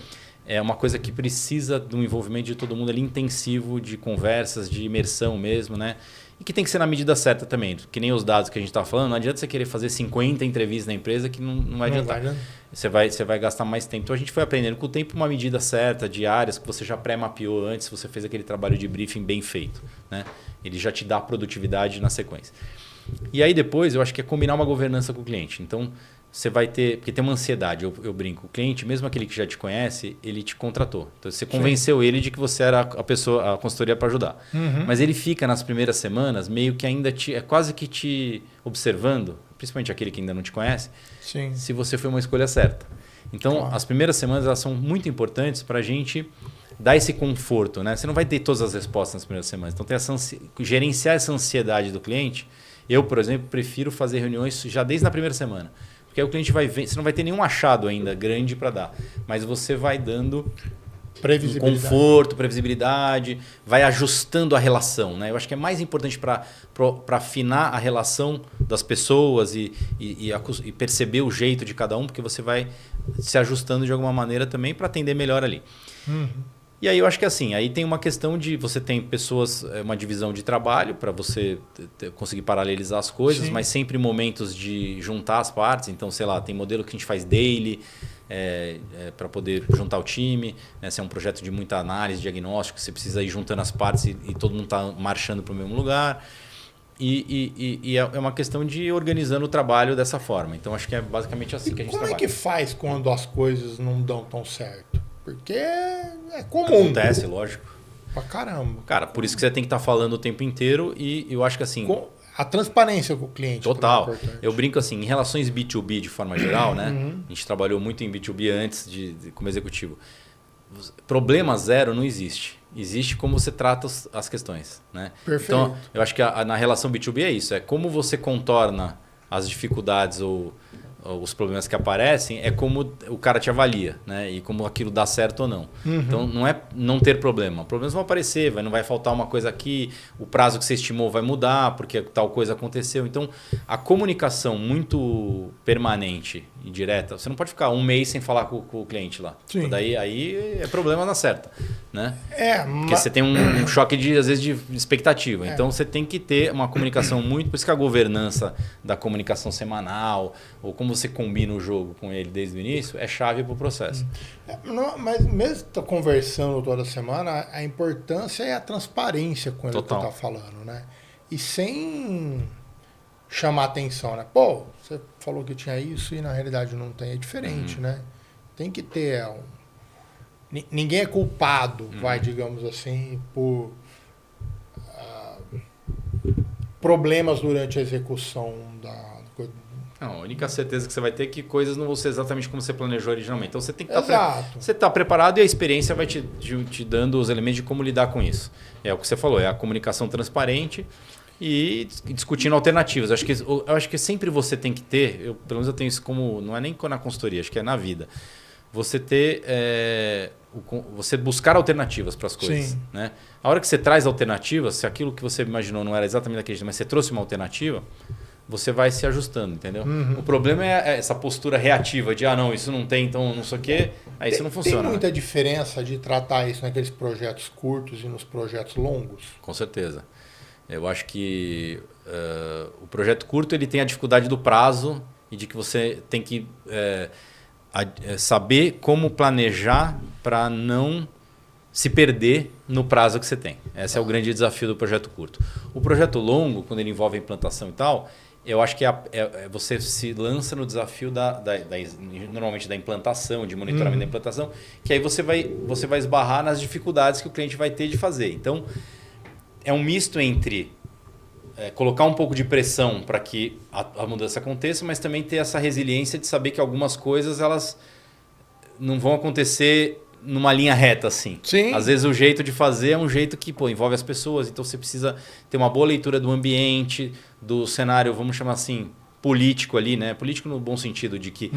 é uma coisa que precisa de um envolvimento de todo mundo ali intensivo, de conversas, de imersão mesmo, né? E que tem que ser na medida certa também. Que nem os dados que a gente está falando, não adianta você querer fazer 50 entrevistas na empresa que não vai adiantar. Você vai gastar mais tempo. Então a gente foi aprendendo com o tempo uma medida certa de áreas que você já pré-mapeou antes, você fez aquele trabalho de briefing bem feito. Né? Ele já te dá produtividade na sequência. E aí depois eu acho que é combinar uma governança com o cliente. Então você vai ter... Porque tem uma ansiedade, eu brinco. O cliente, mesmo aquele que já te conhece, ele te contratou. Então você convenceu ele de que você era a consultoria para ajudar. Mas ele fica nas primeiras semanas meio que ainda é quase que te observando, principalmente aquele que ainda não te conhece, se você foi uma escolha certa. Então as primeiras semanas elas são muito importantes para a gente dar esse conforto. Né? Você não vai ter todas as respostas nas primeiras semanas. Então gerenciar essa ansiedade do cliente. Eu, por exemplo, prefiro fazer reuniões já desde a primeira semana. Porque aí o cliente vai ver, você não vai ter nenhum achado ainda grande para dar, mas você vai dando conforto, previsibilidade, vai ajustando a relação. Né? Eu acho que é mais importante para afinar a relação das pessoas e perceber o jeito de cada um, porque você vai se ajustando de alguma maneira também para atender melhor ali. E aí eu acho que assim, aí tem uma questão de você tem pessoas, uma divisão de trabalho para você conseguir paralelizar as coisas, mas sempre momentos de juntar as partes. Então, sei lá, tem modelo que a gente faz daily para poder juntar o time. Né? Se é um projeto de muita análise, diagnóstico, você precisa ir juntando as partes e todo mundo está marchando para o mesmo lugar. E é uma questão de ir organizando o trabalho dessa forma. Então, acho que é basicamente assim que a gente trabalha. Como é que faz quando as coisas não dão tão certo? Porque é comum. Acontece, lógico. Pra caramba. Cara, por isso que você tem que estar falando o tempo inteiro e eu acho que assim... A transparência com o cliente. Total. Eu brinco assim, em relações B2B de forma geral, né? A gente trabalhou muito em B2B antes como executivo. Problema zero não existe. Existe como você trata as questões, né? Perfeito. Então, eu acho que na relação B2B é isso. É como você contorna as dificuldades ou os problemas que aparecem, é como o cara te avalia, né? E como aquilo dá certo ou não. Então, não é não ter problema. Problemas vão aparecer, não vai faltar uma coisa aqui, o prazo que você estimou vai mudar, porque tal coisa aconteceu. Então, a comunicação muito permanente e direta, você não pode ficar um mês sem falar com o cliente lá. Sim. Daí aí é problema na certa, né? Porque mas... você tem um choque, às vezes, de expectativa. Então, você tem que ter uma comunicação muito... Por isso que a governança da comunicação semanal, ou como você combina o jogo com ele desde o início, é chave para o processo. Mas mesmo conversando toda semana, a importância é a transparência com ele que está falando, né? E sem chamar atenção, né? Pô, você falou que tinha isso e na realidade não tem, é diferente, né? Tem que ter... Ninguém é culpado, digamos assim, por problemas durante a execução da... Não, a única certeza que você vai ter é que coisas não vão ser exatamente como você planejou originalmente. Então você tem que estar preparado e a experiência vai te dando os elementos de como lidar com isso. É o que você falou, é a comunicação transparente e discutindo alternativas. Eu acho que sempre você tem que ter, pelo menos eu tenho isso como, não é nem na consultoria, acho que é na vida. Você ter, você buscar alternativas para as coisas. Sim. Né? A hora que você traz alternativas, se aquilo que você imaginou não era exatamente daquele jeito, mas você trouxe uma alternativa, você vai se ajustando, entendeu? O problema é essa postura reativa de, não, isso não tem, então não sei o quê, aí isso não funciona. Tem muita diferença de tratar isso naqueles projetos curtos e nos projetos longos? Com certeza. Eu acho que o projeto curto ele tem a dificuldade do prazo e de que você tem que saber como planejar para não se perder no prazo que você tem. Esse é o grande desafio do projeto curto. O projeto longo, quando ele envolve a implantação e tal, eu acho que você se lança no desafio normalmente da implantação, de monitoramento da implantação, que aí você vai esbarrar nas dificuldades que o cliente vai ter de fazer. Então, é um misto entre colocar um pouco de pressão para que a mudança aconteça, mas também ter essa resiliência de saber que algumas coisas elas não vão acontecer numa linha reta assim. Sim. Às vezes o jeito de fazer é um jeito que envolve as pessoas, então você precisa ter uma boa leitura do ambiente, do cenário, vamos chamar assim, político ali, né? Político no bom sentido de que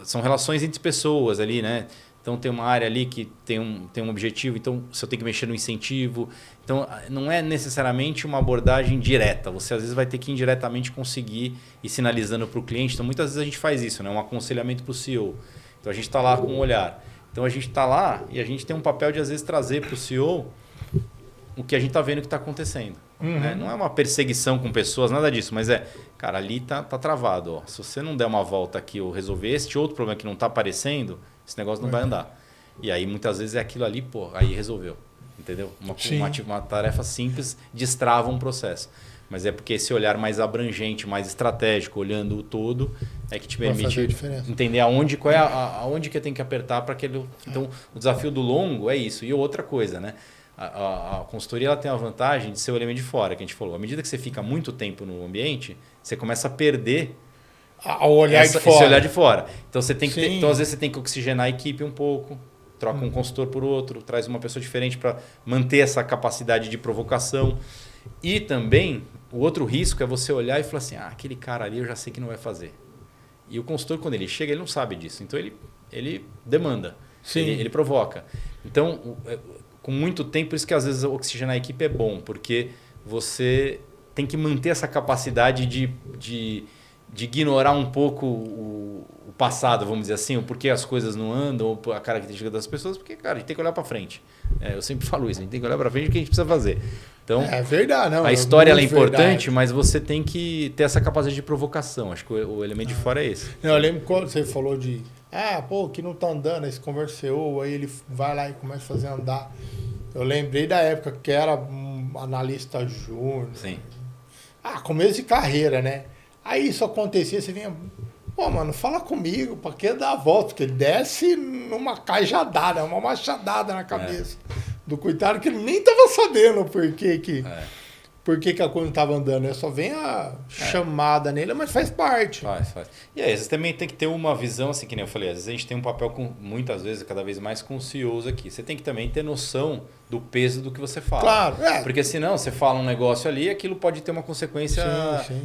são relações entre pessoas ali, né? Então tem uma área ali que tem um objetivo, então você tem que mexer no incentivo. Então não é necessariamente uma abordagem direta, você às vezes vai ter que indiretamente conseguir ir sinalizando para o cliente. Então muitas vezes a gente faz isso, né? Um aconselhamento para o CEO. Então a gente está lá com um olhar. Então a gente está lá e a gente tem um papel de às vezes trazer para o CEO o que a gente está vendo que está acontecendo. Né? Não é uma perseguição com pessoas, nada disso, mas cara, ali tá travado. Ó. Se você não der uma volta aqui ou resolver este outro problema que não está aparecendo, esse negócio não vai andar. E aí muitas vezes é aquilo ali, aí resolveu. Entendeu? Uma tarefa simples destrava um processo. Mas é porque esse olhar mais abrangente, mais estratégico, olhando o todo, é que te permite entender aonde que tem que apertar para aquele... Então, o desafio do longo é isso. E outra coisa, né? A consultoria ela tem a vantagem de ser o elemento de fora, que a gente falou. À medida que você fica muito tempo no ambiente, você começa a perder esse olhar de fora. Então, você tem que então, às vezes, você tem que oxigenar a equipe um pouco, troca um consultor por outro, traz uma pessoa diferente para manter essa capacidade de provocação. E também... O outro risco é você olhar e falar assim, aquele cara ali eu já sei que não vai fazer. E o consultor, quando ele chega, ele não sabe disso. Então, ele demanda, ele provoca. Então, com muito tempo, por isso que às vezes oxigenar a equipe é bom, porque você tem que manter essa capacidade de ignorar um pouco o passado, vamos dizer assim, o porquê as coisas não andam, ou a característica das pessoas, porque, cara, a gente tem que olhar para frente. Eu sempre falo isso, a gente tem que olhar para frente o que a gente precisa fazer. Então, é verdade, não. A história ela é importante, mas você tem que ter essa capacidade de provocação. Acho que o elemento de fora é esse. Eu lembro quando você falou de que não tá andando, aí você conversou, aí ele vai lá e começa a fazer andar. Eu lembrei da época que era um analista júnior. Sim. Começo de carreira, né? Aí isso acontecia, você vinha, mano, fala comigo, pra que dar a volta? Porque ele desce numa cajadada, uma machadada na cabeça do coitado, que ele nem tava sabendo por que por que a coisa não estava andando. Eu só venho a chamada nele, mas faz parte. Faz. E aí, vocês também tem que ter uma visão, assim, que nem eu falei, às vezes a gente tem um papel, muitas vezes, cada vez mais com CEOs aqui. Você tem que também ter noção do peso do que você fala. Claro. Porque senão você fala um negócio ali e aquilo pode ter uma consequência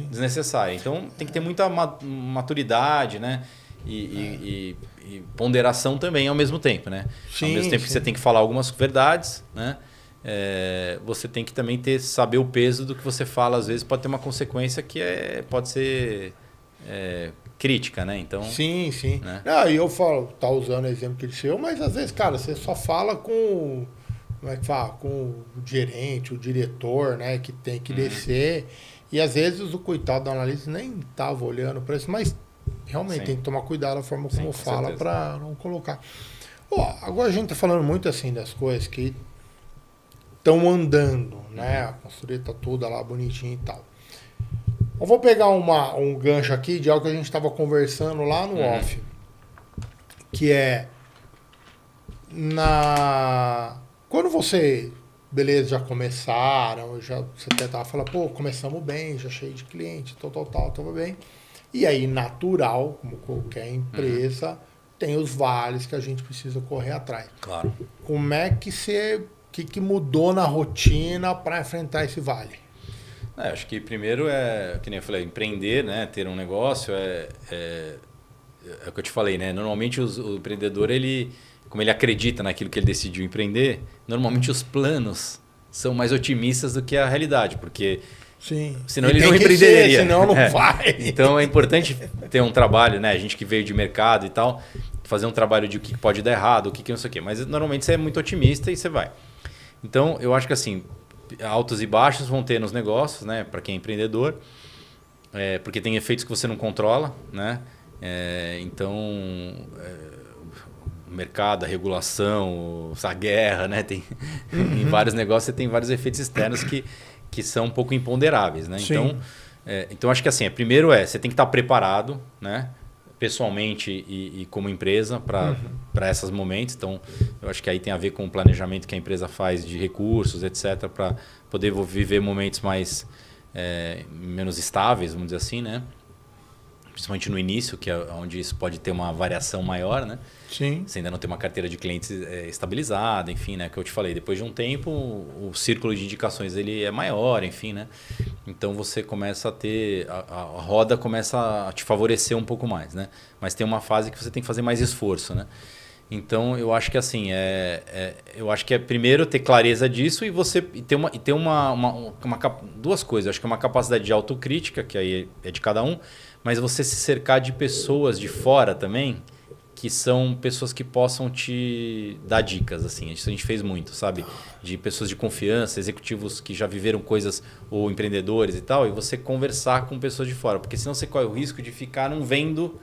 desnecessária. Então tem que ter muita maturidade, né? E ponderação também ao mesmo tempo, né? Ao mesmo tempo que você tem que falar algumas verdades, né? Você tem que também saber o peso do que você fala. Às vezes pode ter uma consequência que pode ser crítica, né? Então, sim. Né? E eu falo, tá usando o exemplo que ele deu, mas às vezes, cara, você só fala com, como é que fala? Com o gerente, o diretor, né? Que tem que descer. E às vezes o coitado do analista nem tava olhando para isso, mas realmente tem que tomar cuidado da forma como fala para não colocar. Agora a gente tá falando muito assim das coisas que estão andando, né? A consultoria tá toda lá bonitinha e tal. Eu vou pegar um gancho aqui de algo que a gente estava conversando lá no off, que é quando você, beleza, já começaram, você tentava falar, pô, começamos bem, já cheio de cliente, tal, tava bem. E aí, natural, como qualquer empresa, tem os vales que a gente precisa correr atrás. Claro. Como é que que mudou na rotina para enfrentar esse vale? Acho que primeiro que nem eu falei, empreender, né? Ter um negócio é o que eu te falei, né? Normalmente o empreendedor, como ele acredita naquilo que ele decidiu empreender, normalmente os planos são mais otimistas do que a realidade, porque senão ele não empreenderia. Senão não vai. Então é importante ter um trabalho, né? A gente que veio de mercado e tal, fazer um trabalho de o que pode dar errado, o que não sei o quê. Mas normalmente você é muito otimista e você vai. Então eu acho que assim, altos e baixos vão ter nos negócios, né? Para quem é empreendedor, porque tem efeitos que você não controla, né? Então o mercado, a regulação, a guerra, né? Em vários negócios você tem vários efeitos externos que são um pouco imponderáveis, né? Então acho que assim, primeiro você tem que estar preparado, né? Pessoalmente e como empresa para esses momentos. Então eu acho que aí tem a ver com o planejamento que a empresa faz de recursos, etc, para poder viver momentos menos estáveis, vamos dizer assim, né? Principalmente no início, que é onde isso pode ter uma variação maior, né? Sim. Você ainda não tem uma carteira de clientes estabilizada, enfim, né? Que eu te falei, depois de um tempo o círculo de indicações ele é maior, enfim, né? Então você começa a ter, a roda começa a te favorecer um pouco mais, né? Mas tem uma fase que você tem que fazer mais esforço, né? Então eu acho que assim, eu acho que é primeiro ter clareza disso e você ter duas coisas. Eu acho que é uma capacidade de autocrítica, que aí é de cada um, mas você se cercar de pessoas de fora também, que são pessoas que possam te dar dicas, assim. Isso a gente fez muito, sabe? De pessoas de confiança, executivos que já viveram coisas, ou empreendedores e tal, e você conversar com pessoas de fora, porque senão você corre o risco de ficar não vendo.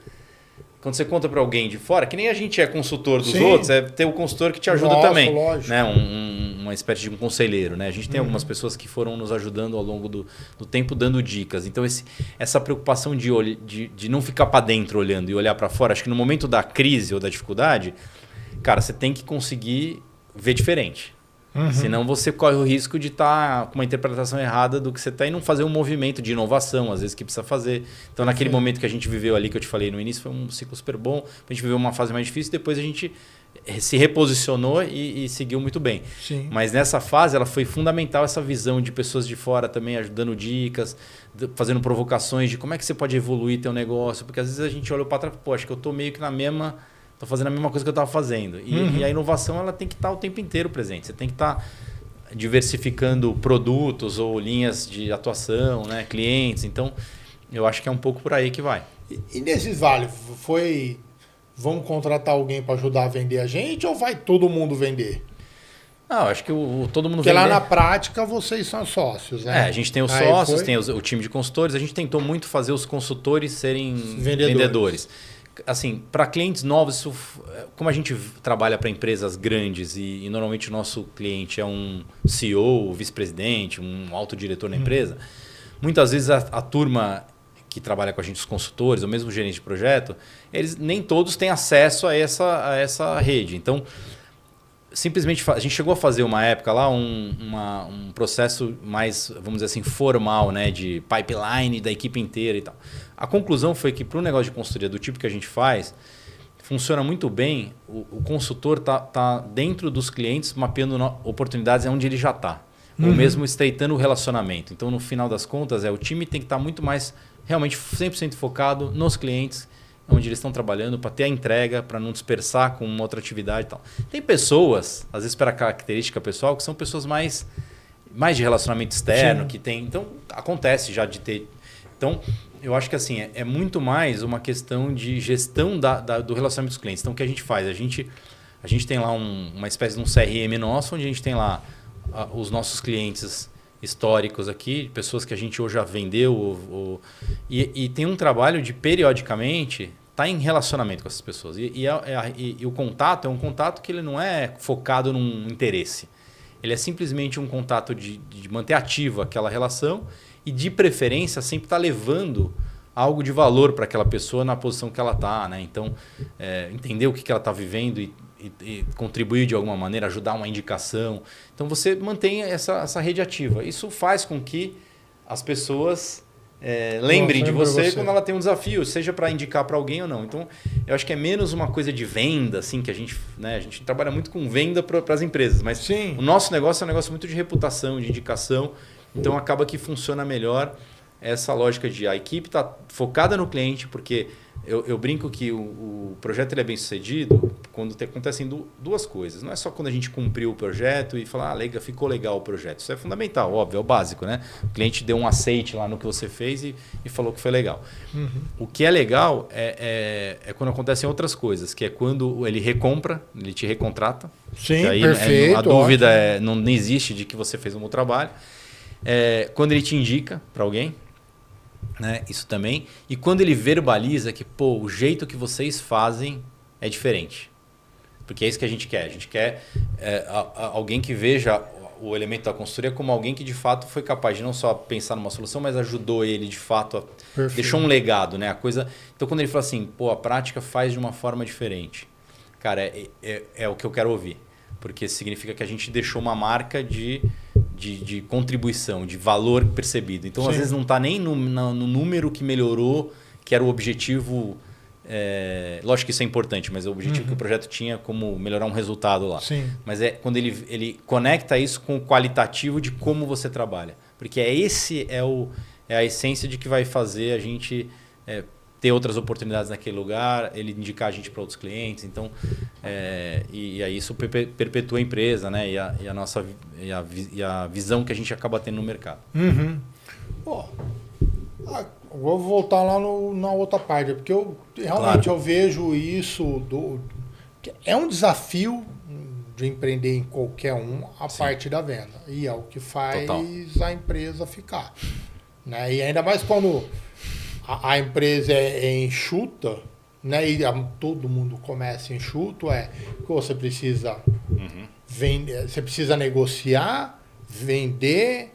Quando você conta para alguém de fora, que nem a gente é consultor dos outros, é ter o consultor que te ajuda também. Lógico. Né? Uma espécie de um conselheiro. Né? A gente tem algumas pessoas que foram nos ajudando ao longo do tempo, dando dicas. Então, essa preocupação de não ficar para dentro olhando e olhar para fora, acho que no momento da crise ou da dificuldade, cara, você tem que conseguir ver diferente. Senão você corre o risco de estar com uma interpretação errada do que você está e não fazer um movimento de inovação, às vezes, que precisa fazer. Então, naquele momento que a gente viveu ali, que eu te falei no início, foi um ciclo super bom. A gente viveu uma fase mais difícil, depois a gente se reposicionou e seguiu muito bem. Sim. Mas nessa fase, ela foi fundamental, essa visão de pessoas de fora também, ajudando dicas, fazendo provocações de como é que você pode evoluir teu negócio. Porque às vezes a gente olha para trás, pô, acho que eu estou meio que estou fazendo a mesma coisa que eu estava fazendo. E a inovação ela tem que estar o tempo inteiro presente. Você tem que estar diversificando produtos ou linhas de atuação, né? Clientes. Então, eu acho que é um pouco por aí que vai. E nesses vales, vamos contratar alguém para ajudar a vender a gente ou vai todo mundo vender? Não, acho que todo mundo Porque vender. lá na prática vocês são sócios, né? A gente tem os sócios, tem o time de consultores. A gente tentou muito fazer os consultores serem vendedores. Assim, para clientes novos, como a gente trabalha para empresas grandes e normalmente o nosso cliente é um CEO, vice-presidente, um alto diretor na empresa, muitas vezes a turma que trabalha com a gente, os consultores, ou mesmo o gerente de projeto, eles nem todos têm acesso a essa rede. Então, simplesmente a gente chegou a fazer uma época lá um processo mais, vamos dizer assim, formal, né, de pipeline da equipe inteira e tal. A conclusão foi que para um negócio de consultoria do tipo que a gente faz, funciona muito bem, o consultor tá dentro dos clientes mapeando oportunidades onde ele já está. Ou mesmo estreitando o relacionamento. Então, no final das contas, o time tem que estar muito mais, realmente 100% focado nos clientes, onde eles estão trabalhando, para ter a entrega, para não dispersar com uma outra atividade e tal. Tem pessoas, às vezes pela característica pessoal, que são pessoas mais de relacionamento externo, Sim. que tem... Então, acontece já de ter... Então, eu acho que assim, é muito mais uma questão de gestão do relacionamento dos clientes. Então, o que a gente faz? A gente tem lá uma espécie de um CRM nosso, onde a gente tem lá os nossos clientes históricos aqui, pessoas que a gente hoje já vendeu, e tem um trabalho de periodicamente estar em relacionamento com essas pessoas. E o contato é um contato que ele não é focado num interesse. Ele é simplesmente um contato de manter ativa aquela relação e, de preferência, sempre estar levando algo de valor para aquela pessoa na posição que ela está. Né? Então, entender o que ela está vivendo e contribuir de alguma maneira, ajudar uma indicação. Então, você mantém essa rede ativa. Isso faz com que as pessoas lembrem de você quando ela tem um desafio, seja para indicar para alguém ou não. Então, eu acho que é menos uma coisa de venda, assim, que a gente trabalha muito com venda para as empresas, mas Sim. o nosso negócio é um negócio muito de reputação, de indicação. Então, acaba que funciona melhor essa lógica de a equipe está focada no cliente, porque eu brinco que o projeto ele é bem sucedido quando acontecem duas coisas. Não é só quando a gente cumpriu o projeto e falar, legal, ficou legal o projeto. Isso é fundamental, óbvio, é o básico, né? O cliente deu um aceite lá no que você fez e falou que foi legal. Uhum. O que é legal é quando acontecem outras coisas, que é quando ele recompra, ele te recontrata. Sim, aí, perfeito. A dúvida não existe de que você fez um bom trabalho. Quando ele te indica para alguém, né? Isso também. E quando ele verbaliza que o jeito que vocês fazem é diferente. Porque é isso que a gente quer. A gente quer alguém que veja o elemento da consultoria como alguém que de fato foi capaz de não só pensar numa solução, mas ajudou ele de fato, deixou um legado. Né? A coisa... Então quando ele fala assim, a prática faz de uma forma diferente. Cara, é o que eu quero ouvir. Porque significa que a gente deixou uma marca de contribuição, de valor percebido. Então, Sim. às vezes, não está nem no número que melhorou, que era o objetivo. Lógico que isso é importante, mas o objetivo que o projeto tinha como melhorar um resultado lá. Sim. Mas é quando ele conecta isso com o qualitativo de como você trabalha. Porque é a essência de que vai fazer a gente ter outras oportunidades naquele lugar, ele indicar a gente para outros clientes. Então, e aí isso perpetua a empresa, né? e a visão que a gente acaba tendo no mercado. Uhum. Vou voltar lá na outra parte, porque realmente eu vejo isso, é um desafio de empreender em qualquer a Sim. parte da venda. E é o que faz Total. A empresa ficar. Né? E ainda mais quando a empresa é enxuta, né? E todo mundo começa enxuto, que você precisa vender, você precisa negociar, vender,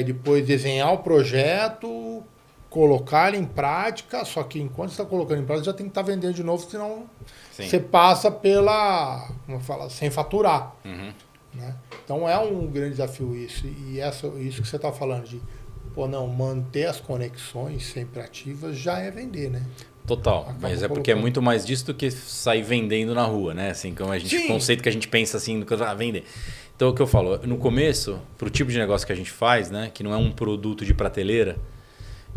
depois desenhar o projeto, colocar em prática, só que enquanto você está colocando em prática, já tem que estar vendendo de novo, senão Sim. você passa como fala, sem faturar. Né? Então é um grande desafio isso. E isso que você está falando de manter as conexões sempre ativas já é vender, né? Total, mas porque é muito mais disso do que sair vendendo na rua, né? Assim, como o conceito que a gente pensa assim, vender. Então, o que eu falo, no começo, para o tipo de negócio que a gente faz, né, que não é um produto de prateleira,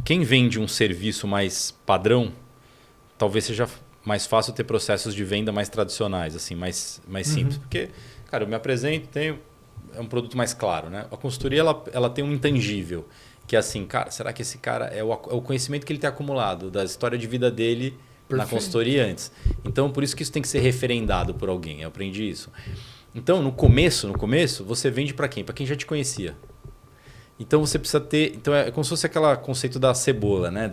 quem vende um serviço mais padrão, talvez seja mais fácil ter processos de venda mais tradicionais, assim, mais simples. Porque, cara, eu me apresento, é um produto mais claro, né? A consultoria, ela tem um intangível. Que é assim, cara, será que esse cara é o conhecimento que ele tem acumulado da história de vida dele Perfeito. Na consultoria antes? Então, por isso que isso tem que ser referendado por alguém. Eu aprendi isso. Então, no começo, você vende para quem? Para quem já te conhecia. Então, você precisa ter... Então, é como se fosse aquele conceito da cebola, né?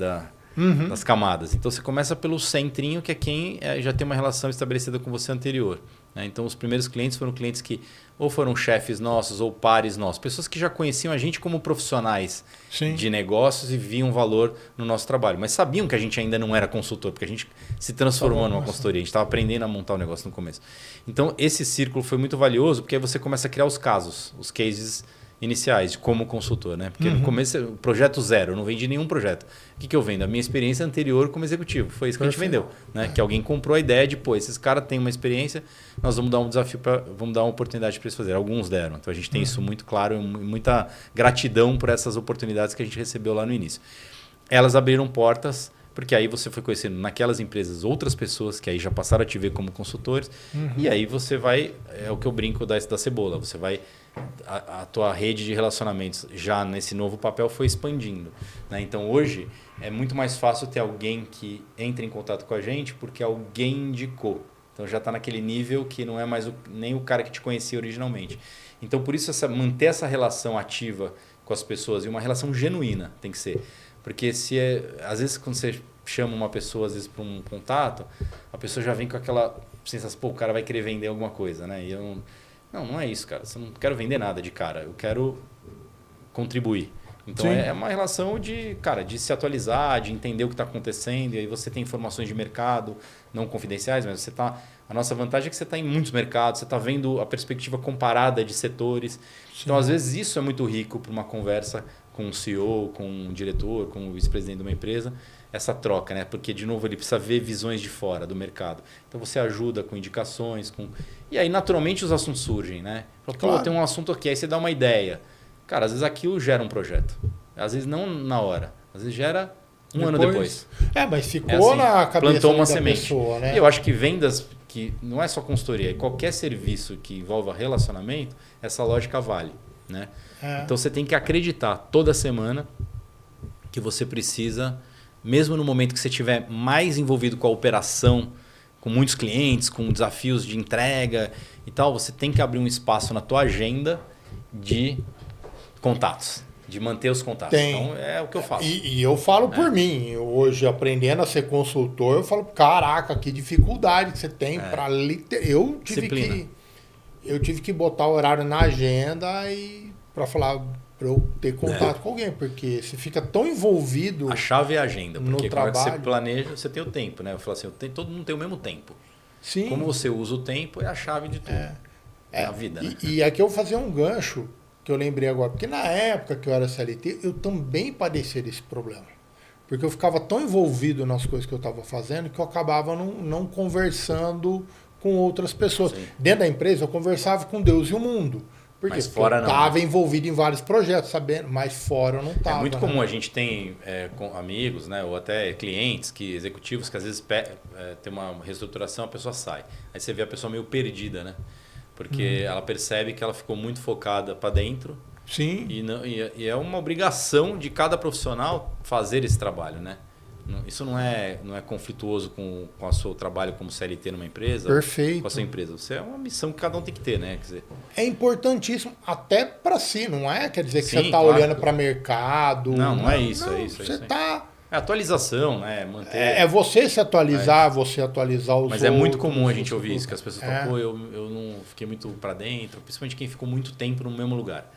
Das camadas. Então, você começa pelo centrinho, que é quem já tem uma relação estabelecida com você anterior. né? Então, os primeiros clientes foram clientes que ou foram chefes nossos ou pares nossos. Pessoas que já conheciam a gente como profissionais de negócios e viam valor no nosso trabalho. Mas sabiam que a gente ainda não era consultor, porque a gente se transformou numa consultoria. A gente estava aprendendo a montar o negócio no começo. Então, esse círculo foi muito valioso, porque aí você começa a criar os casos, os cases iniciais como consultor, né? Porque no começo, projeto zero, eu não vendi nenhum projeto. O que eu vendo? A minha experiência anterior como executivo. Foi isso que a gente vendeu, né? Que alguém comprou a ideia de, pô, esses caras têm uma experiência, nós vamos dar um desafio, vamos dar uma oportunidade para eles fazerem. Alguns deram. Então a gente tem isso muito claro e muita gratidão por essas oportunidades que a gente recebeu lá no início. Elas abriram portas, porque aí você foi conhecendo naquelas empresas outras pessoas que aí já passaram a te ver como consultores. E aí você vai, é o que eu brinco da cebola, você vai... A tua rede de relacionamentos já nesse novo papel foi expandindo, né? Então hoje é muito mais fácil ter alguém que entre em contato com a gente porque alguém indicou. Então já está naquele nível que não é mais nem o cara que te conhecia originalmente. Então por isso manter essa relação ativa com as pessoas e uma relação genuína tem que ser. Porque às vezes quando você chama uma pessoa às vezes para um contato, a pessoa já vem com aquela sensação, pô, o cara vai querer vender alguma coisa, né? E eu não é isso, cara. Eu não quero vender nada de cara. Eu quero contribuir. Então é uma relação de se atualizar, de entender o que está acontecendo. E aí você tem informações de mercado, não confidenciais, mas você tá. A nossa vantagem é que você está em muitos mercados, você está vendo a perspectiva comparada de setores. Sim. Então, às vezes, isso é muito rico para uma conversa com um CEO, com um diretor, com o vice-presidente de uma empresa. Essa troca, né? Porque, de novo, ele precisa ver visões de fora do mercado. Então, você ajuda com indicações. E aí, naturalmente, os assuntos surgem, né? Fala, pô, tem um assunto aqui, aí você dá uma ideia. Cara, às vezes aquilo gera um projeto. Às vezes não na hora. Às vezes gera um ano depois. Mas ficou na cabeça plantou uma da semente. pessoa, né? E eu acho que vendas, que não é só consultoria, qualquer serviço que envolva relacionamento, essa lógica vale, né? Então, você tem que acreditar toda semana que você precisa... Mesmo no momento que você estiver mais envolvido com a operação, com muitos clientes, com desafios de entrega e tal, você tem que abrir um espaço na tua agenda de contatos, de manter os contatos. Então, é o que eu faço. E eu falo por mim. Hoje, aprendendo a ser consultor, eu falo, caraca, que dificuldade que você tem para... Eu tive que botar o horário na agenda e para falar... para eu ter contato com alguém, porque você fica tão envolvido. A chave é a agenda, porque no quando trabalho, você planeja, você tem o tempo, né? Eu falo assim, todo mundo tem o mesmo tempo. Sim. Como você usa o tempo é a chave de tudo. É a vida, né? E aqui eu vou fazer um gancho que eu lembrei agora, porque na época que eu era CLT, eu também padecia desse problema. Porque eu ficava tão envolvido nas coisas que eu estava fazendo que eu acabava não conversando com outras pessoas. Sim. Dentro da empresa, eu conversava com Deus e o mundo. Porque eu estava envolvido em vários projetos, sabendo, mas fora eu não estava. É muito comum, a gente tem amigos, né, ou até clientes, executivos, que às vezes tem uma reestruturação, a pessoa sai. Aí você vê a pessoa meio perdida, né? Porque ela percebe que ela ficou muito focada para dentro. Sim. E é uma obrigação de cada profissional fazer esse trabalho, né? Isso não é conflituoso com o seu trabalho como CLT numa empresa. Perfeito. Com a sua empresa. Isso é uma missão que cada um tem que ter, né? Quer dizer, é importantíssimo até para si, não é? Quer dizer que você está olhando para mercado. Não é isso. É isso. Você está... É atualização, né? Manter... É você se atualizar, você atualizar os outros. Mas é muito comum a gente ouvir isso, que as pessoas falam, pô, eu não fiquei muito para dentro, principalmente quem ficou muito tempo no mesmo lugar.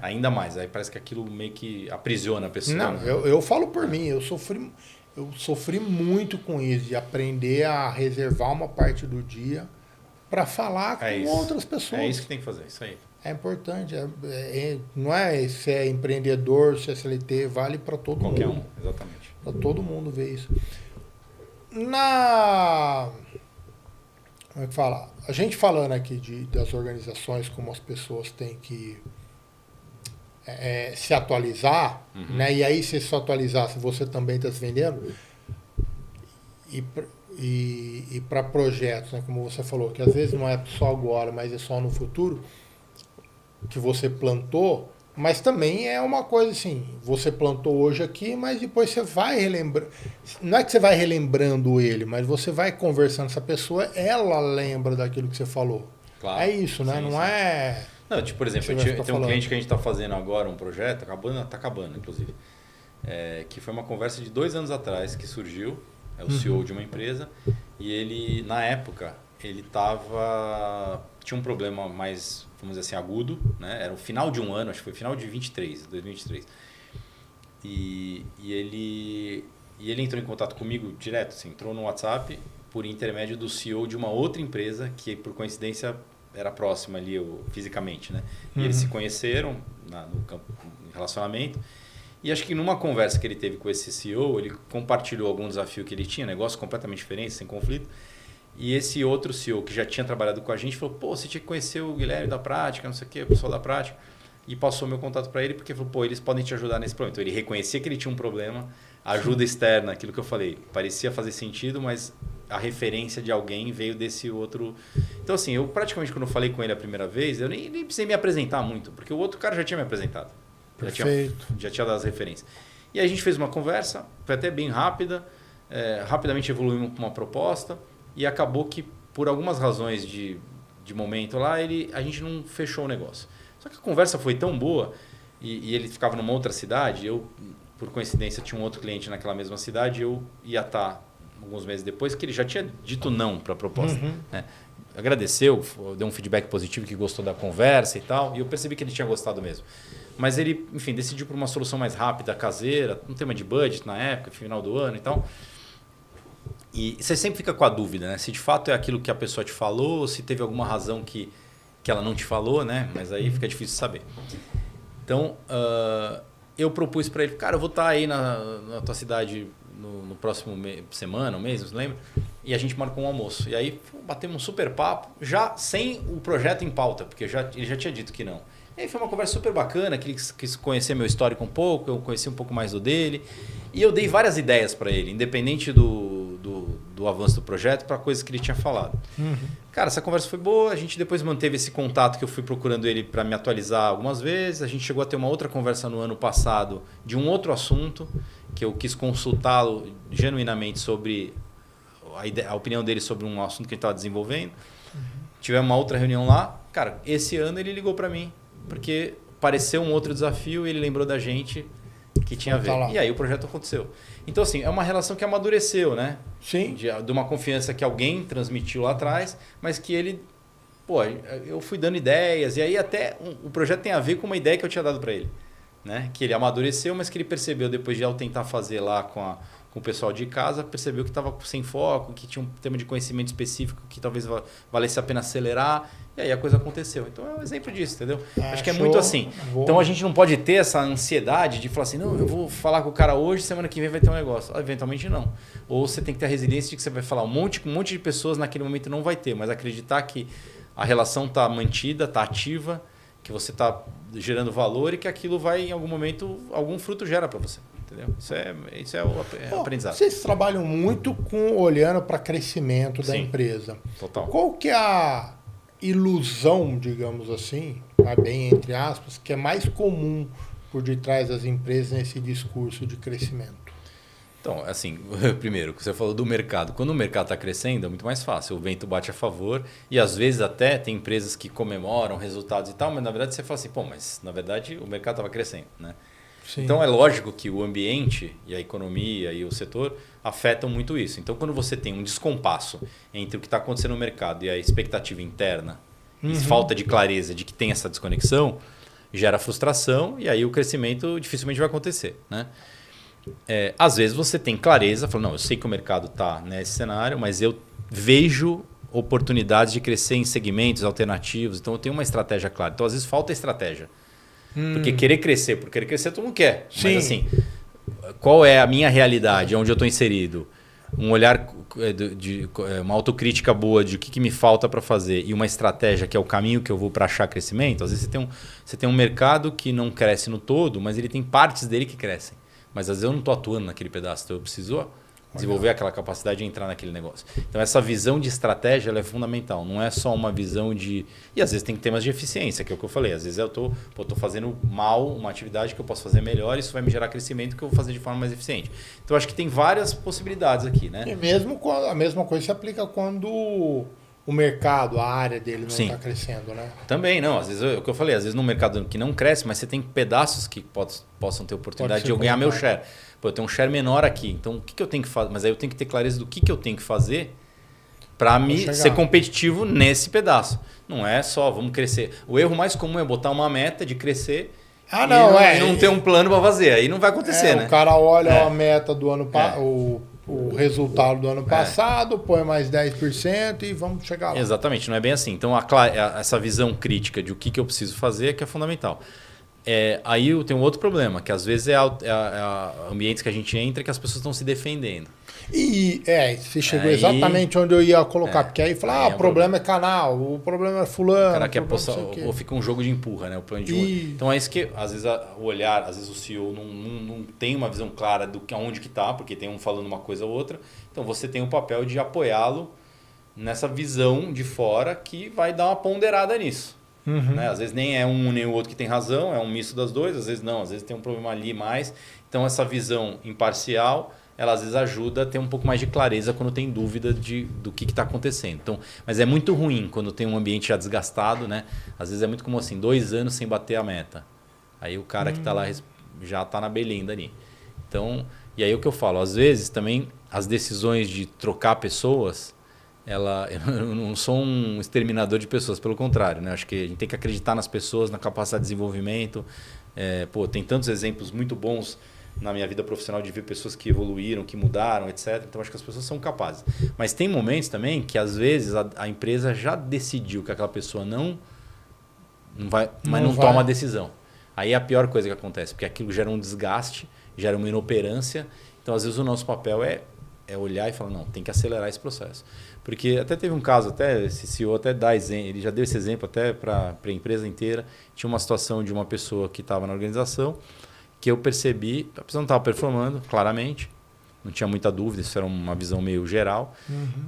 Ainda mais, aí parece que aquilo meio que aprisiona a pessoa. Não, né? eu falo por mim, eu sofri muito com isso, de aprender a reservar uma parte do dia para falar com outras pessoas. É isso que tem que fazer, isso aí. É importante, não é se é empreendedor, se é CLT, vale para todo mundo. Qualquer um, exatamente. Para todo mundo ver isso. Como é que fala? A gente falando aqui das organizações, como as pessoas têm que se atualizar, né? E aí se atualizar, se você também está se vendendo, e para projetos, né? Como você falou, que às vezes não é só agora, mas é só no futuro, que você plantou, mas também é uma coisa assim, você plantou hoje aqui, mas depois você vai relembrando, não é que você vai relembrando ele, mas você vai conversando com essa pessoa, ela lembra daquilo que você falou. Claro, é isso, né? Sim. É... Não, tipo, por exemplo, tem um cliente que a gente está fazendo agora um projeto, está acabando, inclusive, que foi uma conversa de 2 anos atrás que surgiu, é o CEO de uma empresa, e ele, na época, ele tinha um problema mais, vamos dizer assim, agudo, né? Era o final de um ano, acho que foi final de 2023. E ele entrou em contato comigo direto, assim, entrou no WhatsApp por intermédio do CEO de uma outra empresa que, por coincidência, era próxima ali fisicamente, né? E eles se conheceram no campo de relacionamento. E acho que numa conversa que ele teve com esse CEO, ele compartilhou algum desafio que ele tinha, negócio completamente diferente, sem conflito. E esse outro CEO que já tinha trabalhado com a gente falou, pô, você tinha que conhecer o Guilherme da prática, não sei o quê, o pessoal da prática. E passou meu contato para ele porque falou, pô, eles podem te ajudar nesse problema. Então ele reconhecia que ele tinha um problema, ajuda externa, aquilo que eu falei, parecia fazer sentido, mas a referência de alguém veio desse outro. Então assim, eu praticamente quando eu falei com ele a primeira vez, eu nem precisei me apresentar muito, porque o outro cara já tinha me apresentado. Já tinha dado as referências. E aí a gente fez uma conversa, foi até bem rápida, rapidamente evoluímos para uma proposta e acabou que por algumas razões de momento lá, a gente não fechou o negócio. Só que a conversa foi tão boa e ele ficava numa outra cidade, eu, por coincidência, tinha um outro cliente naquela mesma cidade, eu ia estar alguns meses depois, que ele já tinha dito não para a proposta. Né? Agradeceu, deu um feedback positivo, que gostou da conversa e tal, e eu percebi que ele tinha gostado mesmo. Mas ele, enfim, decidiu por uma solução mais rápida, caseira, um tema de budget na época, final do ano e tal. E você sempre fica com a dúvida, né? Se de fato é aquilo que a pessoa te falou, ou se teve alguma razão que ela não te falou, né? Mas aí fica difícil saber. Então, eu propus para ele, cara, eu vou estar aí na tua cidade no próximo semana, um mês, não se lembra? E a gente marcou um almoço. E aí batemos um super papo, já sem o projeto em pauta, porque ele já tinha dito que não. E aí foi uma conversa super bacana, que ele quis conhecer meu histórico um pouco, eu conheci um pouco mais do dele. E eu dei várias ideias para ele, independente do avanço do projeto, para coisas que ele tinha falado. Cara, essa conversa foi boa, a gente depois manteve esse contato que eu fui procurando ele para me atualizar algumas vezes. A gente chegou a ter uma outra conversa no ano passado de um outro assunto, que eu quis consultá-lo genuinamente sobre a opinião dele sobre um assunto que ele estava desenvolvendo. Tivemos uma outra reunião lá. Cara, esse ano ele ligou para mim, porque apareceu um outro desafio e ele lembrou da gente que tinha a ver. E aí o projeto aconteceu. Então, assim, é uma relação que amadureceu, né? Sim. De uma confiança que alguém transmitiu lá atrás, mas que ele... Pô, eu fui dando ideias, e aí até o projeto tem a ver com uma ideia que eu tinha dado para ele. Né? Que ele amadureceu, mas que ele percebeu depois de eu tentar fazer lá com o pessoal de casa, percebeu que estava sem foco, que tinha um tema de conhecimento específico que talvez valesse a pena acelerar, e aí a coisa aconteceu. Então é um exemplo disso, entendeu? Acho que é muito assim. Então a gente não pode ter essa ansiedade de falar assim, não, eu vou falar com o cara hoje, semana que vem vai ter um negócio. Eventualmente não. Ou você tem que ter a resiliência de que você vai falar um monte de pessoas naquele momento não vai ter, mas acreditar que a relação está mantida, está ativa, que você está gerando valor e que aquilo vai, em algum momento, algum fruto gera para você. Entendeu? Isso é o aprendizado. Vocês trabalham muito olhando para crescimento da empresa. Total. Qual que é a ilusão, digamos assim, bem entre aspas, que é mais comum por detrás das empresas nesse discurso de crescimento? Então, assim, primeiro, você falou do mercado. Quando o mercado está crescendo, é muito mais fácil. O vento bate a favor e, às vezes, até tem empresas que comemoram resultados e tal, mas, na verdade, você fala assim, pô, mas, na verdade, o mercado estava crescendo, né? Sim. Então, é lógico que o ambiente e a economia e o setor afetam muito isso. Então, quando você tem um descompasso entre o que está acontecendo no mercado e a expectativa interna, e falta de clareza de que tem essa desconexão, gera frustração e aí o crescimento dificilmente vai acontecer, né? Às vezes você tem clareza, fala, não, eu sei que o mercado está nesse cenário, mas eu vejo oportunidades de crescer em segmentos alternativos, então eu tenho uma estratégia clara. Então, às vezes, falta estratégia. Porque querer crescer, todo mundo quer. Sim. Mas assim, qual é a minha realidade, onde eu estou inserido? Um olhar, uma autocrítica boa de o que me falta para fazer e uma estratégia que é o caminho que eu vou para achar crescimento. Às vezes você tem um mercado que não cresce no todo, mas ele tem partes dele que crescem. Mas às vezes eu não estou atuando naquele pedaço, então eu preciso desenvolver aquela capacidade de entrar naquele negócio. Então essa visão de estratégia ela é fundamental, não é só uma visão de... E às vezes tem temas de eficiência, que é o que eu falei. Às vezes eu estou fazendo mal uma atividade que eu posso fazer melhor, isso vai me gerar crescimento que eu vou fazer de forma mais eficiente. Então acho que tem várias possibilidades aqui, né? E mesmo a mesma coisa se aplica quando o mercado, a área dele não está crescendo, né? Também, não. Às vezes, é o que eu falei, às vezes num mercado que não cresce, mas você tem pedaços que possam ter oportunidade de eu ganhar meu share. Pô, eu tenho um share menor aqui, então o que eu tenho que fazer? Mas aí eu tenho que ter clareza do que eu tenho que fazer para me ser competitivo nesse pedaço. Não é só vamos crescer. O erro mais comum é botar uma meta de crescer e não ter um plano para fazer. Aí não vai acontecer, né? O cara olha a meta do ano passado, o resultado do ano passado, põe mais 10% e vamos chegar lá. Exatamente, não é bem assim. Então, essa visão crítica de o que eu preciso fazer é que é fundamental. Aí tem um outro problema, que às vezes ambientes que a gente entra que as pessoas estão se defendendo. E você chegou exatamente onde eu ia colocar, porque aí fala, o problema é canal, o problema é fulano. O cara quer postar, ou fica um jogo de empurra, né? O plano de Então é isso que, às vezes, o olhar, às vezes o CEO não tem uma visão clara do aonde que está, porque tem um falando uma coisa ou outra. Então você tem o papel de apoiá-lo nessa visão de fora que vai dar uma ponderada nisso. Né? Às vezes nem é um nem o outro que tem razão, é um misto das duas, às vezes não, às vezes tem um problema ali mais. Então essa visão imparcial, ela às vezes ajuda a ter um pouco mais de clareza quando tem dúvida do que está acontecendo. Então, mas é muito ruim quando tem um ambiente já desgastado, né? Às vezes é muito comum assim, 2 anos sem bater a meta. Aí o cara que está lá já está na berlinda ali. Então, e aí o que eu falo, às vezes também as decisões de trocar pessoas, eu não sou um exterminador de pessoas, pelo contrário, né? Acho que a gente tem que acreditar nas pessoas, na capacidade de desenvolvimento. Tem tantos exemplos muito bons na minha vida profissional de ver pessoas que evoluíram, que mudaram, etc. Então, acho que as pessoas são capazes. Mas tem momentos também que, às vezes, a empresa já decidiu que aquela pessoa não vai, mas não toma a decisão. Aí é a pior coisa que acontece, porque aquilo gera um desgaste, gera uma inoperância. Então, às vezes, o nosso papel é olhar e falar, não, tem que acelerar esse processo. Porque até teve um caso, até esse CEO até dá exemplo, ele já deu esse exemplo até para a empresa inteira. Tinha uma situação de uma pessoa que estava na organização, que eu percebi, a pessoa não estava performando, claramente, não tinha muita dúvida, isso era uma visão meio geral.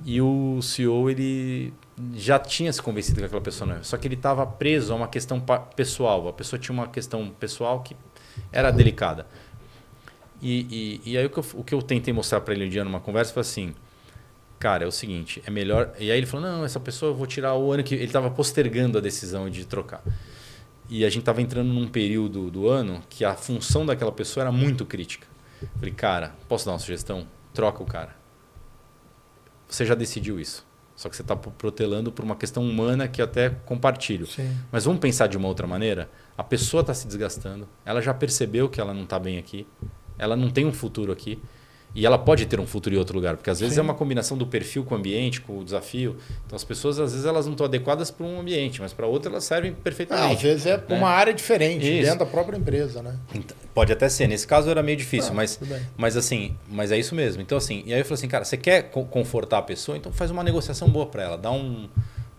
E o CEO, ele já tinha se convencido que aquela pessoa não era. Só que ele estava preso a uma questão pessoal. A pessoa tinha uma questão pessoal que era delicada. E aí o que eu tentei mostrar para ele um dia numa conversa foi assim, cara, é o seguinte, é melhor... E aí ele falou, não, essa pessoa eu vou tirar o ano que... Ele estava postergando a decisão de trocar. E a gente estava entrando num período do ano que a função daquela pessoa era muito crítica. Falei, cara, posso dar uma sugestão? Troca o cara. Você já decidiu isso. Só que você está protelando por uma questão humana que eu até compartilho. Sim. Mas vamos pensar de uma outra maneira? A pessoa está se desgastando, ela já percebeu que ela não está bem aqui, ela não tem um futuro aqui. E ela pode ter um futuro em outro lugar, porque às vezes é uma combinação do perfil com o ambiente, com o desafio. Então as pessoas, às vezes, elas não estão adequadas para um ambiente, mas para outro elas servem perfeitamente. Às vezes é para uma área diferente, dentro da própria empresa, né? Então, pode até ser. Nesse caso era meio difícil, mas é isso mesmo. Então, assim, e aí eu falei assim, cara, você quer confortar a pessoa? Então faz uma negociação boa para ela.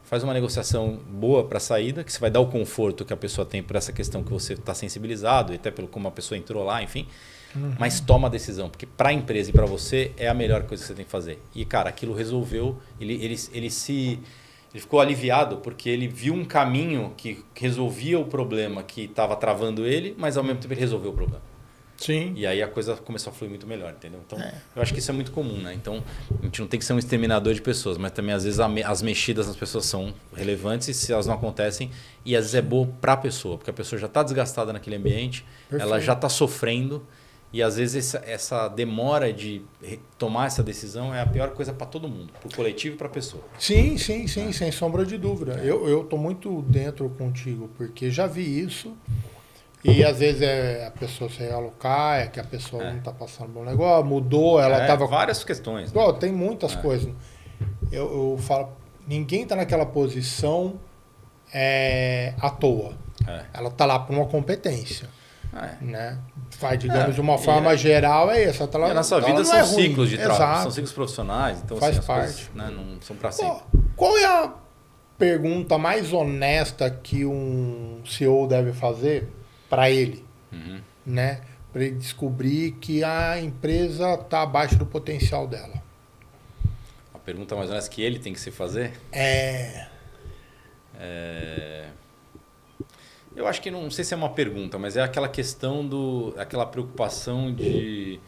Faz uma negociação boa para a saída, que você vai dar o conforto que a pessoa tem por essa questão que você está sensibilizado, e até pelo como a pessoa entrou lá, enfim. Mas toma a decisão, porque para a empresa e para você é a melhor coisa que você tem que fazer. E, cara, aquilo resolveu, ele ficou aliviado porque ele viu um caminho que resolvia o problema que estava travando ele, mas ao mesmo tempo ele resolveu o problema. Sim. E aí a coisa começou a fluir muito melhor, entendeu? Então, eu acho que isso é muito comum, né? Então, a gente não tem que ser um exterminador de pessoas, mas também às vezes as mexidas nas pessoas são relevantes e se elas não acontecem, e às vezes é boa para a pessoa, porque a pessoa já está desgastada naquele ambiente, ela já está sofrendo. E às vezes essa demora de tomar essa decisão é a pior coisa para todo mundo, para o coletivo e para a pessoa. Sim, sem sombra de dúvida. Eu estou muito dentro contigo, porque já vi isso. E às vezes a pessoa se realocar, que a pessoa não está passando um bom negócio, mudou, ela estava... Várias questões. Né? Tem muitas coisas. Eu falo, ninguém está naquela posição à toa. Ela está lá por uma competência. Né? Digamos, de uma forma geral, essa. E a nossa vida são ciclos de trabalho, são ciclos profissionais, então faz assim, parte. Coisas, né, não são para sempre. Qual é a pergunta mais honesta que um CEO deve fazer para ele, né? Para ele descobrir que a empresa está abaixo do potencial dela? A pergunta mais honesta que ele tem que se fazer? Eu acho que não sei se é uma pergunta, mas é aquela questão aquela preocupação de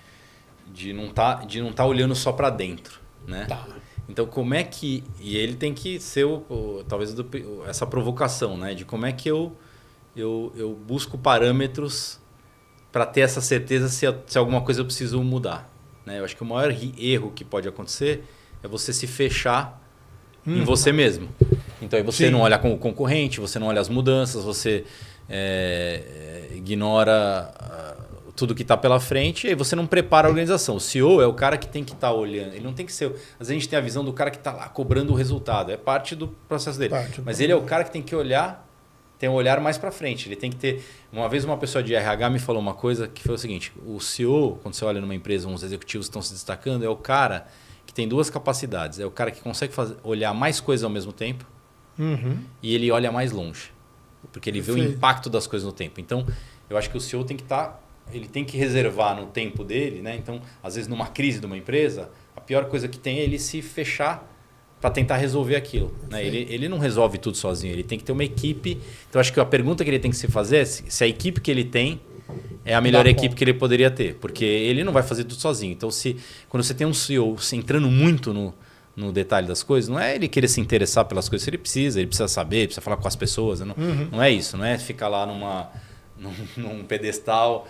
não tá olhando só para dentro, né? Tá. Então como é que e ele tem que ser talvez essa provocação, né? De como é que eu busco parâmetros para ter essa certeza se alguma coisa eu preciso mudar, né? Eu acho que o maior erro que pode acontecer é você se fechar em você mesmo. Então aí você não olha com o concorrente, você não olha as mudanças, você ignora tudo que está pela frente e aí você não prepara a organização. O CEO é o cara que tem que estar olhando. Ele não tem que ser... Às vezes a gente tem a visão do cara que está lá cobrando o resultado. É parte do processo dele. Mas ele é o cara que tem que olhar, tem um olhar mais para frente. Ele tem que ter... Uma vez uma pessoa de RH me falou uma coisa que foi o seguinte. O CEO, quando você olha numa empresa, uns executivos estão se destacando, é o cara que tem duas capacidades. É o cara que consegue olhar mais coisas ao mesmo tempo e ele olha mais longe. Porque ele vê o impacto das coisas no tempo. Então, eu acho que o CEO tem que estar... Ele tem que reservar no tempo dele, né? Então, às vezes, numa crise de uma empresa, a pior coisa que tem é ele se fechar para tentar resolver aquilo. Né? Ele não resolve tudo sozinho, ele tem que ter uma equipe. Então, acho que a pergunta que ele tem que se fazer é se a equipe que ele tem é a melhor equipe que ele poderia ter. Porque ele não vai fazer tudo sozinho. Então, quando você tem um CEO entrando muito no detalhe das coisas, não é ele querer se interessar pelas coisas, ele precisa saber, ele precisa falar com as pessoas. Não é isso, não é ficar lá num pedestal...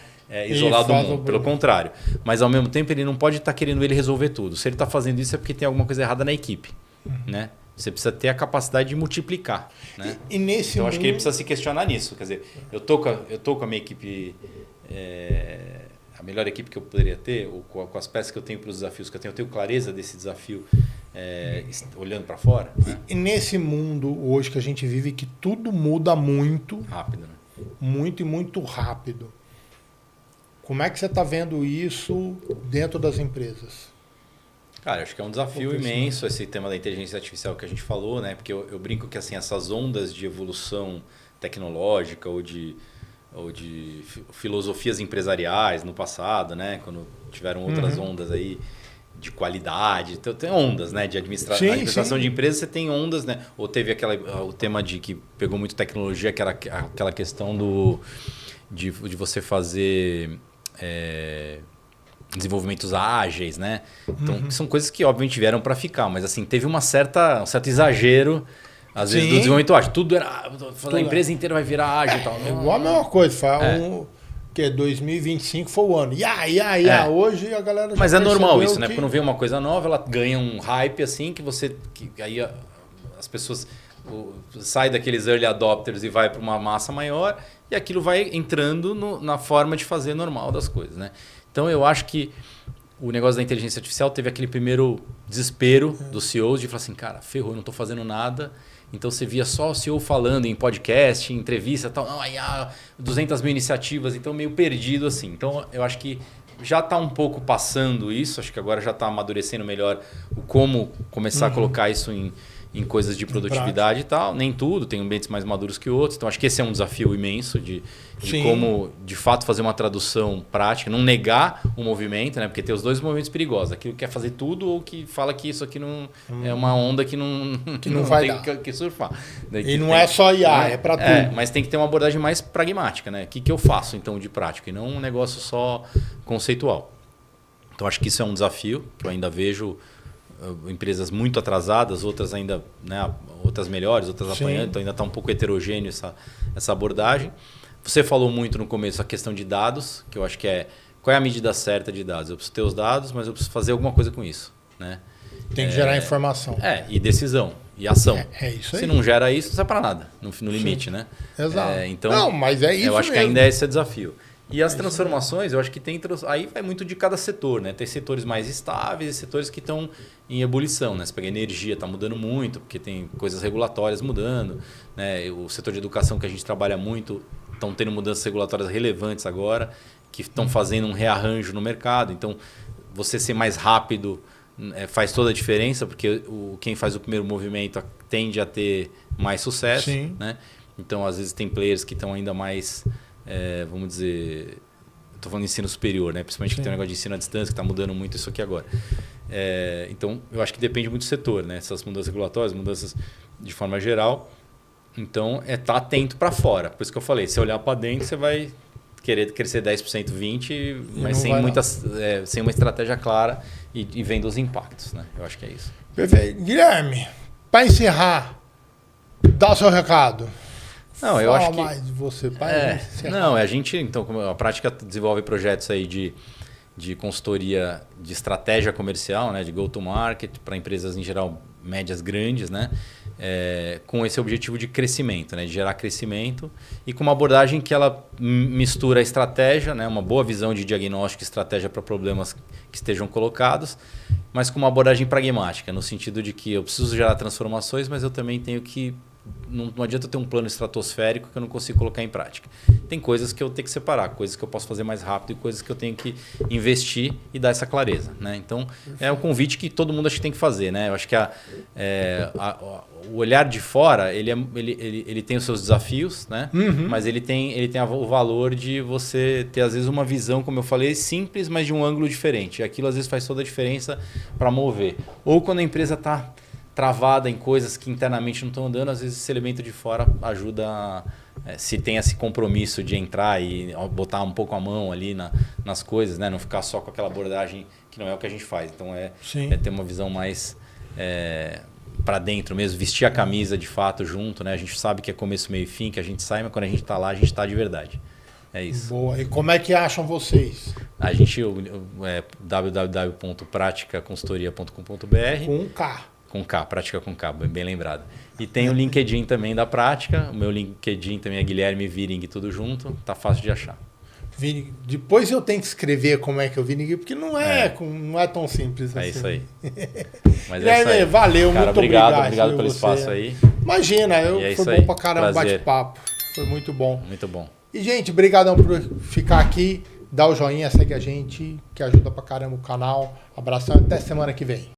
isolado do mundo, pelo contrário. Mas ao mesmo tempo ele não pode estar querendo ele resolver tudo. Se ele está fazendo isso é porque tem alguma coisa errada na equipe. Né? Você precisa ter a capacidade de multiplicar. Né? Então acho que ele precisa se questionar nisso. Quer dizer, eu tô com a minha equipe, a melhor equipe que eu poderia ter, ou com as peças que eu tenho para os desafios que eu tenho clareza desse desafio olhando para fora. Né? E nesse mundo hoje que a gente vive, que tudo muda muito rápido, né? Muito e muito rápido. Como é que você está vendo isso dentro das empresas? Cara, acho que é um desafio imenso esse tema da inteligência artificial que a gente falou, né? Porque eu brinco que assim, essas ondas de evolução tecnológica ou de filosofias empresariais no passado, né? Quando tiveram outras ondas aí de qualidade, então, tem ondas, né? De administração de empresas, você tem ondas, né? Ou teve o tema de que pegou muito tecnologia, que era aquela questão de você fazer desenvolvimentos ágeis, né? Então, são coisas que obviamente vieram para ficar, mas assim, teve um certo exagero, às vezes, do desenvolvimento ágil. Tudo era... A empresa inteira vai virar ágil e tal. É igual a mesma coisa, que 2025 foi o ano. Hoje a galera já Mas é normal isso, né? Quando vem uma coisa nova, ela ganha um hype assim, aí as pessoas saem daqueles early adopters e vai para uma massa maior e aquilo vai entrando na forma de fazer normal das coisas, né? Então eu acho que o negócio da inteligência artificial teve aquele primeiro desespero dos CEOs de falar assim, cara, ferrou, eu não estou fazendo nada. Então você via só o CEO falando em podcast, em entrevista, tal, 200 mil iniciativas, então meio perdido assim. Então eu acho que já está um pouco passando isso, acho que agora já está amadurecendo melhor o como começar a colocar isso em coisas de produtividade e tal. Nem tudo, tem ambientes mais maduros que outros. Então acho que esse é um desafio imenso de como de fato fazer uma tradução prática, não negar o movimento, né? Porque tem os dois movimentos perigosos, aquilo que quer fazer tudo ou que fala que isso aqui não é uma onda que não vai tem que surfar. E não é só IA, é para tudo. Mas tem que ter uma abordagem mais pragmática, né? O que eu faço então de prático e não um negócio só conceitual. Então acho que isso é um desafio que eu ainda vejo empresas muito atrasadas, outras ainda, né, outras melhores, outras apanhando, então ainda está um pouco heterogêneo essa abordagem. Você falou muito no começo a questão de dados, que eu acho que qual é a medida certa de dados? Eu preciso ter os dados, mas eu preciso fazer alguma coisa com isso. Né? Tem que gerar informação. E decisão, e ação. É isso aí. Se não gera isso, não serve para nada, no limite. Né? Exato. Então, não, mas é isso eu acho mesmo. que ainda é esse desafio. E as transformações, eu acho que aí vai muito de cada setor, né? Tem setores mais estáveis e setores que estão em ebulição, né? Você pega a energia, está mudando muito, porque tem coisas regulatórias mudando, né? O setor de educação que a gente trabalha muito, estão tendo mudanças regulatórias relevantes agora, que estão fazendo um rearranjo no mercado. Então, você ser mais rápido faz toda a diferença, porque quem faz o primeiro movimento tende a ter mais sucesso, né? Então, às vezes tem players que estão ainda mais... vamos dizer, estou falando de ensino superior, né? Principalmente que tem um negócio de ensino à distância, que está mudando muito isso aqui agora. Então, eu acho que depende muito do setor, né? Essas mudanças regulatórias, mudanças de forma geral. Então, estar atento para fora. Por isso que eu falei, se olhar para dentro, você vai querer crescer 10%, 20%, mas sem uma estratégia clara e vendo os impactos, né? Eu acho que é isso. Perfeito. Guilherme, para encerrar, dá o seu recado. Não, eu acho que mais de você, a gente, então, a prática desenvolve projetos aí de consultoria de estratégia comercial, né, de go to market para empresas em geral médias grandes, né? Com esse objetivo de crescimento, né? De gerar crescimento e com uma abordagem que ela mistura a estratégia, né? Uma boa visão de diagnóstico e estratégia para problemas que estejam colocados, mas com uma abordagem pragmática, no sentido de que eu preciso gerar transformações, mas eu também tenho que... Não adianta eu ter um plano estratosférico que eu não consigo colocar em prática. Tem coisas que eu tenho que separar, coisas que eu posso fazer mais rápido e coisas que eu tenho que investir e dar essa clareza, né? Então, é um convite que todo mundo acho que tem que fazer, né? Eu acho que o olhar de fora, ele tem os seus desafios, né? Uhum. Mas ele tem o valor de você ter, às vezes, uma visão, como eu falei, simples, mas de um ângulo diferente. E aquilo, às vezes, faz toda a diferença para mover. Ou quando a empresa está travada em coisas que internamente não estão andando, às vezes esse elemento de fora ajuda, se tem esse compromisso de entrar e botar um pouco a mão ali nas coisas, né? Não ficar só com aquela abordagem que não é o que a gente faz. Então é ter uma visão mais para dentro mesmo, vestir a camisa de fato junto, né? A gente sabe que é começo, meio e fim, que a gente sai, mas quando a gente está lá, a gente está de verdade. É isso. Boa. E como é que acham vocês? A gente www.praticaconsultoria.com.br Com um K. Com K, Prática com K, bem lembrado. E tem o LinkedIn também da Prática. O meu LinkedIn também é Guilherme Viring, tudo junto. Tá fácil de achar. Vini, depois eu tenho que escrever como é que eu Viring, porque não é tão simples assim. É isso aí. Mas é isso aí. Valeu, cara, muito obrigado pelo espaço aí. Imagina, foi bom pra caramba o bate-papo. Foi muito bom. Muito bom. E, gente, brigadão por ficar aqui. Dá o joinha, segue a gente, que ajuda pra caramba o canal. Abração, até semana que vem.